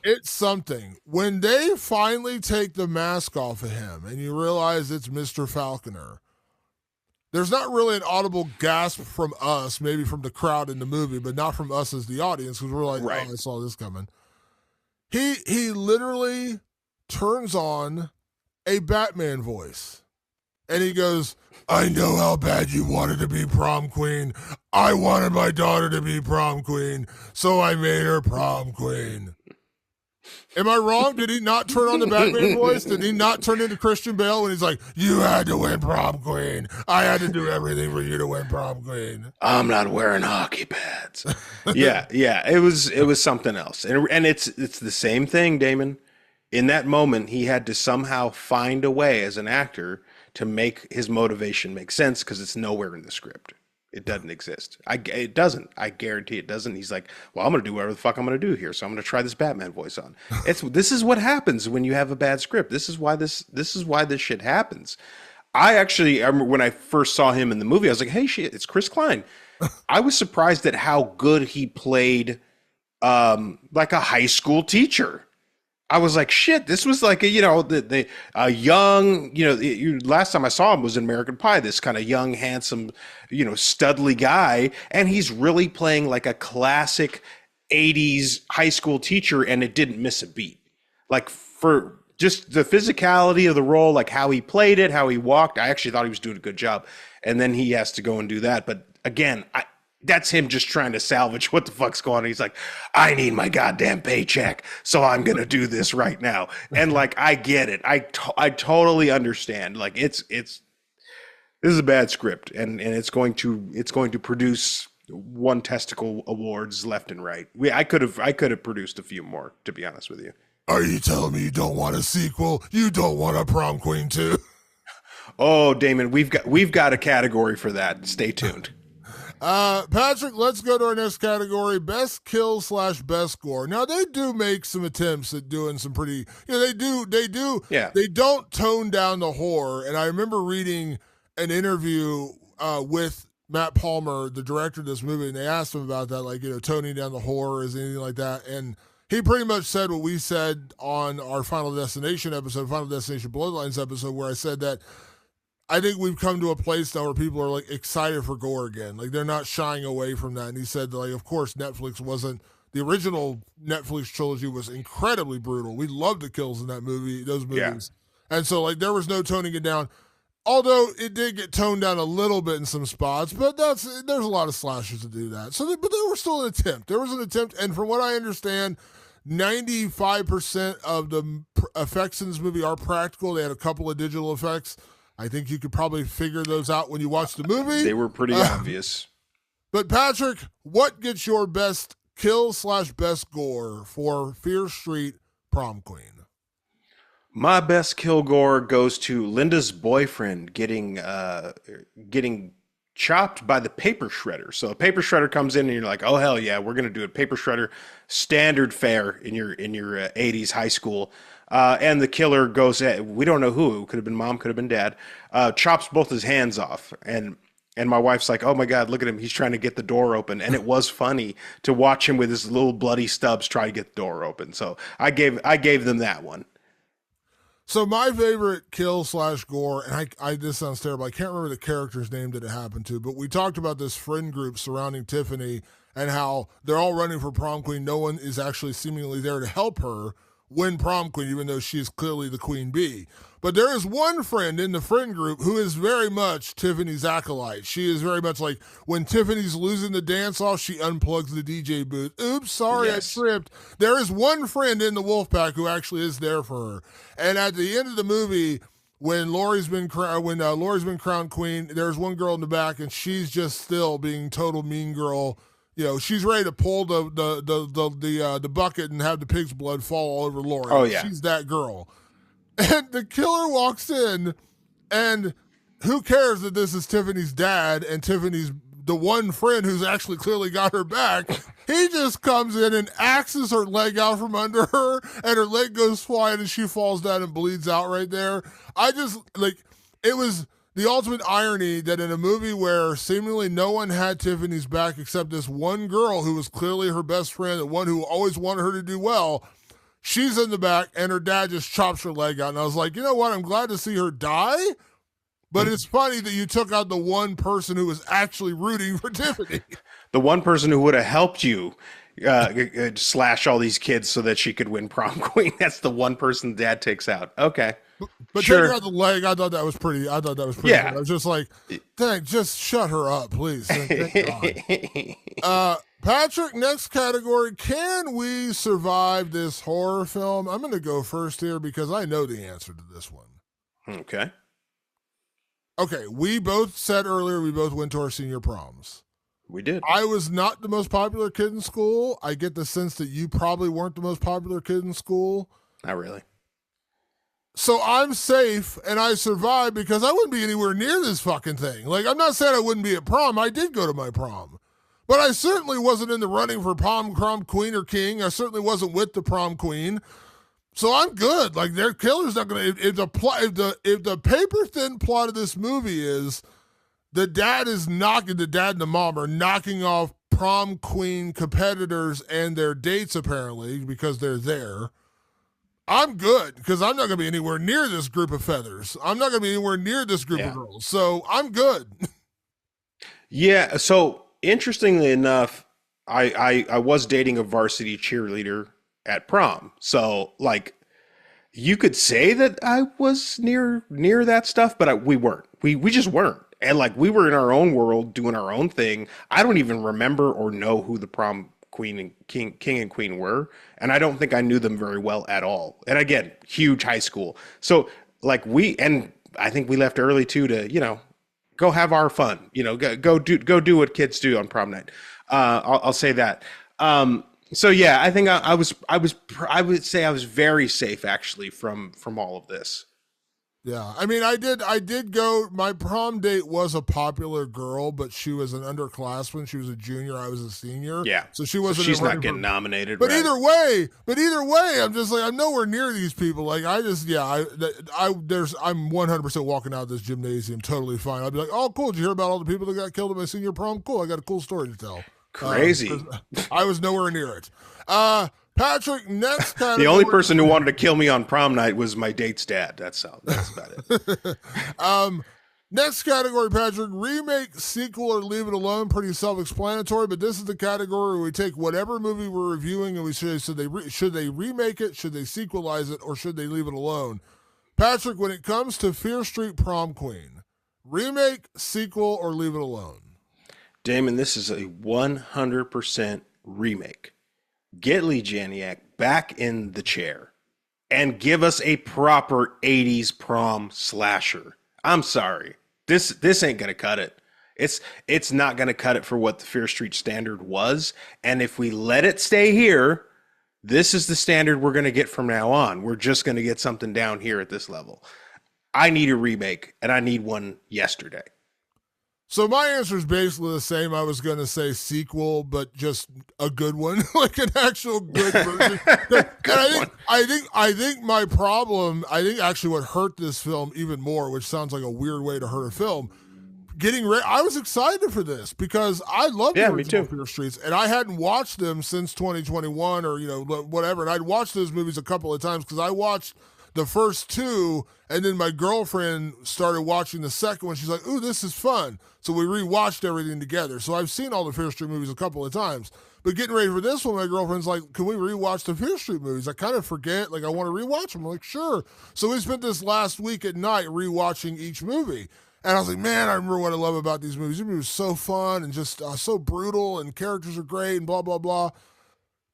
It's something. When they finally take the mask off of him and you realize it's Mr. Falconer, there's not really an audible gasp from us, maybe from the crowd in the movie, but not from us as the audience, because we're like, right. Oh, I saw this coming. He literally turns on a Batman voice, and he goes, I know how bad you wanted to be prom queen. I wanted my daughter to be prom queen, so I made her prom queen. Am I wrong? Did he not turn on the Batman voice? Did he not turn into Christian Bale when he's like, you had to win prom queen. I had to do everything for you to win prom queen. I'm not wearing hockey pads. yeah. It was something else. And it's the same thing, Damon. In that moment, he had to somehow find a way as an actor to make his motivation make sense because it's nowhere in the script. It doesn't exist. It doesn't. I guarantee it doesn't. He's like, well, I'm going to do whatever the fuck I'm going to do here. So I'm going to try this Batman voice on. This is what happens when you have a bad script. This is why this shit happens. I remember when I first saw him in the movie, I was like, hey, shit, it's Chris Klein. I was surprised at how good he played like a high school teacher. I was like, shit, this was like a young, last time I saw him was in American Pie, this kind of young, handsome, studly guy. And he's really playing like a classic 80s high school teacher, and it didn't miss a beat. Like, for just the physicality of the role, like how he played it, how he walked, I actually thought he was doing a good job. And then he has to go and do that. But again, that's him just trying to salvage what the fuck's going on. He's like, I need my goddamn paycheck, so I'm going to do this right now. And like, I get it. I totally understand. Like, this is a bad script, and it's going to produce one testicle awards left and right. I could have produced a few more, to be honest with you. Are you telling me you don't want a sequel? You don't want a prom queen too? Oh, Damon, we've got a category for that. Stay tuned. Patrick, let's go to our next category, best kill / best gore. Now, they do make some attempts at doing some pretty, they do. Yeah. They don't tone down the horror. And I remember reading an interview with Matt Palmer, the director of this movie, and they asked him about that, like, toning down the horror, is anything like that. And he pretty much said what we said on our Final Destination episode, Final Destination Bloodlines episode, where I said that I think we've come to a place now where people are like excited for gore again. Like, they're not shying away from that. And he said that, like, of course, the original Netflix trilogy was incredibly brutal. We loved the kills in those movies. Yeah. And so, like, there was no toning it down. Although it did get toned down a little bit in some spots, but there's a lot of slashers to do that. So, but there was still an attempt. There was an attempt. And from what I understand, 95% of the effects in this movie are practical. They had a couple of digital effects. I think you could probably figure those out when you watch the movie. They were pretty obvious. But Patrick, what gets your best kill / best gore for Fear Street Prom Queen? My best Kilgore goes to Linda's boyfriend getting chopped by the paper shredder. So a paper shredder comes in and you're like, "Oh hell yeah, we're gonna do a paper shredder standard fare in your 80s high school." And the killer goes at, we don't know who, could have been mom, could have been dad, chops both his hands off. And my wife's like, "Oh my God, look at him. He's trying to get the door open." And it was funny to watch him with his little bloody stubs try to get the door open. So I gave them that one. So my favorite kill slash gore, and I this sounds terrible. I can't remember the character's name that it happened to, but we talked about this friend group surrounding Tiffany and how they're all running for prom queen. No one is actually seemingly there to help her win prom queen, even though she is clearly the queen bee. But there is one friend in the friend group who is very much Tiffany's acolyte. She is very much like when Tiffany's losing the dance off, she unplugs the DJ booth. Oops, sorry, Yes. I tripped. There is one friend in the wolf pack who actually is there for her. And at the end of the movie, when Laurie's been crowned queen, there's one girl in the back, and she's just still being total mean girl. You know, she's ready to pull the bucket and have the pig's blood fall all over Laurie. Oh, yeah. She's that girl. And the killer walks in, and who cares that this is Tiffany's dad and Tiffany's the one friend who's actually clearly got her back. He just comes in and axes her leg out from under her, and her leg goes flying, and she falls down and bleeds out right there. I just, like, it was the ultimate irony that in a movie where seemingly no one had Tiffany's back except this one girl who was clearly her best friend, the one who always wanted her to do well, she's in the back, and her dad just chops her leg out. And I was like, you know what? I'm glad to see her die. But it's funny that you took out the one person who was actually rooting for Tiffany. The one person who would have helped you slash all these kids so that she could win prom queen. That's the one person dad takes out. Okay. But Sure. taking out the leg, I thought that was pretty. Yeah. Good. I was just like, dang, just shut her up, please. Thank God. Patrick, next category. Can we survive this horror film? I'm going to go first here because I know the answer to this one. Okay. Okay, we both said earlier we both went to our senior proms. We did. I was not the most popular kid in school. I get the sense that you probably weren't the most popular kid in school. Not really. So I'm safe and I survived because I wouldn't be anywhere near this fucking thing. Like, I'm not saying I wouldn't be at prom. I did go to my prom. But I certainly wasn't in the running for prom queen or king. I certainly wasn't with the prom queen. So I'm good. Like, their killer's not going to. If the paper thin plot of this movie is the dad and the mom are knocking off prom queen competitors and their dates, apparently, because they're there. I'm good because I'm not going to be anywhere near this group of feathers. I'm not going to be anywhere near this group of girls. So I'm good. Yeah. So interestingly enough, I was dating a varsity cheerleader at prom. So like you could say that I was near that stuff, but we weren't. We just weren't. And like we were in our own world doing our own thing. I don't even remember or know who the prom queen and king and queen were, and I don't think I knew them very well at all. And again, huge high school. So like I think we left early too to, go have our fun, go do what kids do on prom night. I'll say that. So yeah, I think I would say I was very safe actually from all of this. Yeah, I mean, I did go. My prom date was a popular girl, but she was an underclassman. She was a junior. I was a senior. Yeah, so she wasn't. She's not getting nominated. But right? either way, I'm just like I'm nowhere near these people. Like I'm 100% walking out of this gymnasium totally fine. I'd be like, oh, cool. Did you hear about all the people that got killed at my senior prom? Cool. I got a cool story to tell. Crazy. I was nowhere near it. Patrick, next category. The only person who wanted to kill me on prom night was my date's dad. That's about it. Next category, Patrick, remake, sequel, or leave it alone. Pretty self-explanatory, but this is the category where we take whatever movie we're reviewing and we say, should they remake it, should they sequelize it, or should they leave it alone? Patrick, when it comes to Fear Street Prom Queen, remake, sequel, or leave it alone? Damon, this is a 100% remake. Get Lee Janiak back in the chair and give us a proper 80s prom slasher. I'm sorry. This ain't going to cut it. It's not going to cut it for what the Fear Street standard was. And if we let it stay here, This is the standard we're going to get from now on. We're just going to get something down here at this level. I need a remake, and I need one yesterday. So my answer is basically the same. I was going to say sequel, but just a good one, like an actual good version. I think my problem, I think actually what hurt this film even more, which sounds like a weird way to hurt a film, I was excited for this because I love the original Fear Streets, and I hadn't watched them since 2021 or whatever. And I'd watched those movies a couple of times because I watched the first two, and then my girlfriend started watching the second one. She's like, "Ooh, this is fun." So we rewatched everything together. So I've seen all the Fear Street movies a couple of times. But getting ready for this one, my girlfriend's like, "Can we rewatch the Fear Street movies?" I kind of forget. Like, I want to rewatch them. I'm like, "Sure." So we spent this last week at night rewatching each movie. And I was like, man, I remember what I love about these movies. These movies are so fun and just so brutal, and characters are great and blah, blah, blah.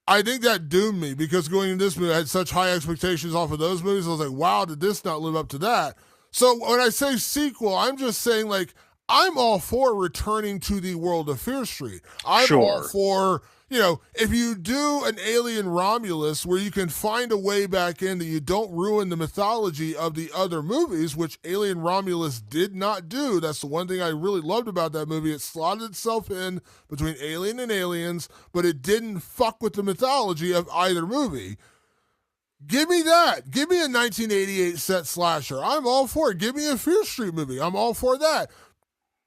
I think that doomed me because going into this movie, I had such high expectations off of those movies. I was like, wow, did this not live up to that? So when I say sequel, I'm just saying, like, I'm all for returning to the world of Fear Street. I'm all for, if you do an Alien Romulus where you can find a way back in that you don't ruin the mythology of the other movies, which Alien Romulus did not do. That's the one thing I really loved about that movie. It slotted itself in between Alien and Aliens, but it didn't fuck with the mythology of either movie. Give me that. Give me a 1988 set slasher. I'm all for it. Give me a Fear Street movie. I'm all for that.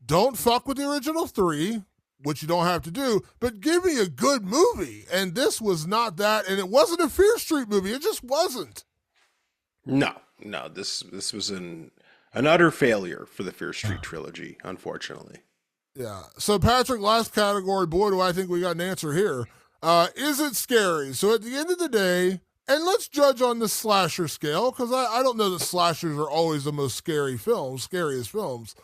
Don't fuck with the original three, which you don't have to do, but give me a good movie. And this was not that, and it wasn't a Fear Street movie. It just wasn't. No. This was an utter failure for the Fear Street trilogy, unfortunately. Yeah. So, Patrick, last category. Boy, do I think we got an answer here. Is it scary? So, at the end of the day, and let's judge on the slasher scale, because I don't know that slashers are always the most scariest films.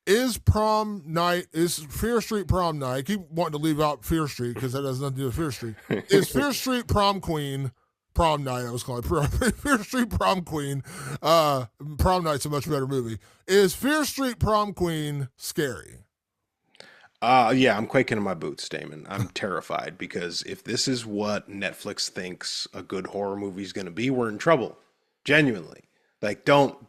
Is Fear Street Prom Night? I keep wanting to leave out Fear Street because that has nothing to do with Fear Street. Is Fear Street Prom Queen Prom Night? I was calling it Fear Street Prom Queen. Prom Night's a much better movie. Is Fear Street Prom Queen scary? Yeah, I'm quaking in my boots, Damon. I'm terrified because if this is what Netflix thinks a good horror movie is going to be, we're in trouble. Genuinely. Like, don't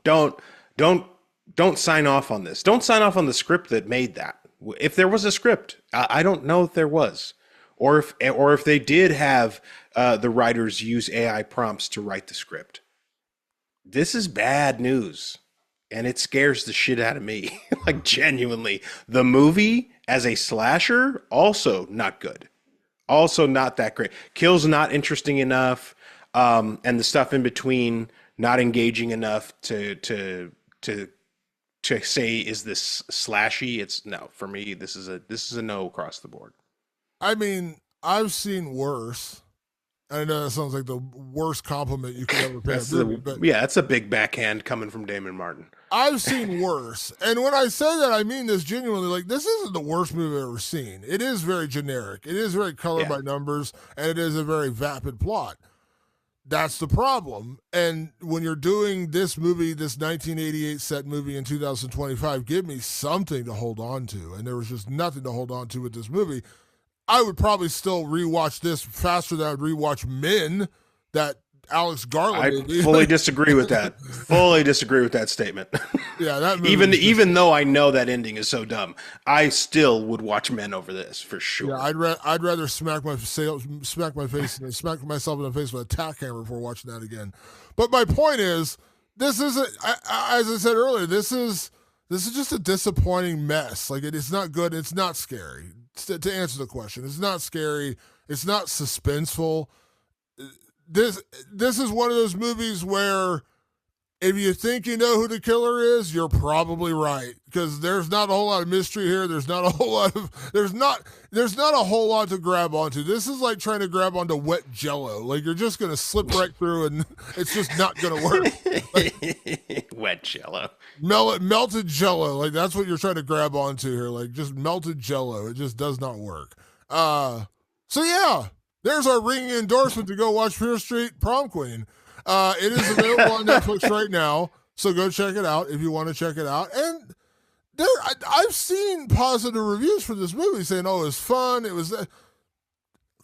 sign off on this. Don't sign off on the script that made that. If there was a script, I don't know if there was, or if they did have the writers use AI prompts to write the script. This is bad news, and it scares the shit out of me. Like, genuinely, the movie as a slasher, also not good, also not that great. Kill's not interesting enough, and the stuff in between not engaging enough to say, is this slashy? It's no. For me, this is a no across the board. I mean, I've seen worse. I know that sounds like the worst compliment you could ever pay a movie, but yeah, that's a big backhand coming from Damon Martin. I've seen worse. And when I say that, I mean this genuinely. Like, this isn't the worst movie I've ever seen. It is very generic. It is very color by numbers, and it is a very vapid plot. That's the problem. And when you're doing this movie, this 1988 set movie in 2025, give me something to hold on to. And there was just nothing to hold on to with this movie. I would probably still rewatch this faster than I would rewatch Men, that Alex Garland movie. I fully disagree with that. Fully disagree with that statement. Yeah, that movie even though I know that ending is so dumb, I still would watch Men over this for sure. Yeah, I'd rather smack myself in the face with a tack hammer before watching that again. But my point is, this isn't. As I said earlier, this is just a disappointing mess. Like, it is not good. It's not scary. To answer the question, it's not scary. It's not suspenseful. This is one of those movies where if you think you know who the killer is, you're probably right, because there's not a whole lot of mystery here. There's not a whole lot to grab onto. This is like trying to grab onto wet Jello. Like, you're just gonna slip right through, and it's just not gonna work. Like, wet Jello, melted Jello. Like, that's what you're trying to grab onto here. Like, just melted Jello. It just does not work. So yeah. There's our ringing endorsement to go watch Fear Street Prom Queen. It is available on Netflix right now, so go check it out if you want to check it out. And I've seen positive reviews for this movie saying, "Oh, it was fun." It was.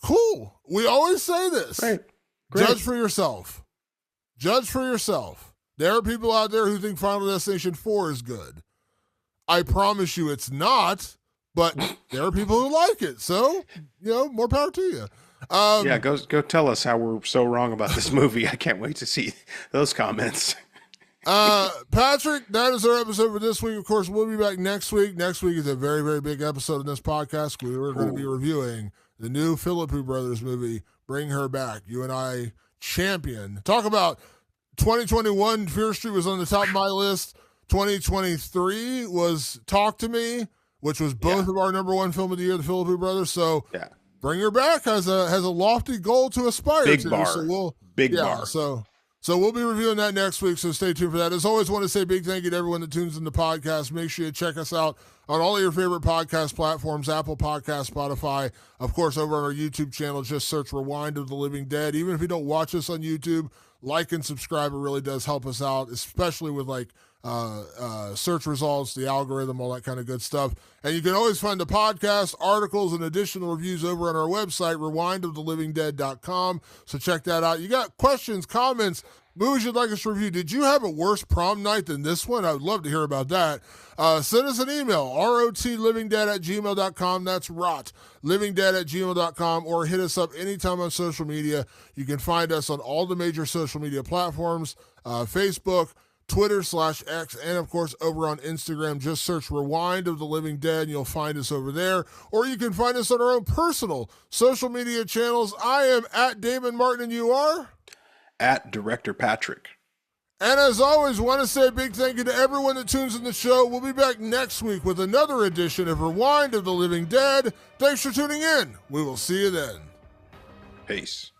Cool. We always say this. Right. Great. Judge for yourself. Judge for yourself. There are people out there who think Final Destination 4 is good. I promise you it's not, but there are people who like it. So, more power to you. Go tell us how we're so wrong about this movie. I can't wait to see those comments. Patrick, that is our episode for this week. Of course, we'll be back next week. Next week is a very, very big episode in this podcast. We're going to be reviewing the new Philippou Brothers movie, Bring Her Back. You and I champion. Talk about 2021. Fear Street was on the top of my list. 2023 was Talk to Me, which was both of our number one film of the year, the Philippou Brothers. So Bring Her Back has a lofty goal to aspire big to. Bar. So bar. So we'll be reviewing that next week, so stay tuned for that. As always, want to say a big thank you to everyone that tunes in the podcast. Make sure you check us out on all of your favorite podcast platforms, Apple Podcasts, Spotify. Of course, over on our YouTube channel, just search Rewind of the Living Dead. Even if you don't watch us on YouTube, like and subscribe. It really does help us out, especially with search results, the algorithm, all that kind of good stuff. And you can always find the podcast, articles, and additional reviews over on our website, rewindofthelivingdead.com. So check that out. You got questions, comments, movies you'd like us to review. Did you have a worse prom night than this one? I would love to hear about that. Send us an email, rotlivingdead@gmail.com. That's rotlivingdead@gmail.com, or hit us up anytime on social media. You can find us on all the major social media platforms, Facebook, Twitter/X, and of course over on Instagram. Just search Rewind of the Living Dead and you'll find us over there. Or you can find us on our own personal social media channels. I am at Damon Martin and you are? At Director Patrick. And as always, want to say a big thank you to everyone that tunes in the show. We'll be back next week with another edition of Rewind of the Living Dead. Thanks for tuning in. We will see you then. Peace.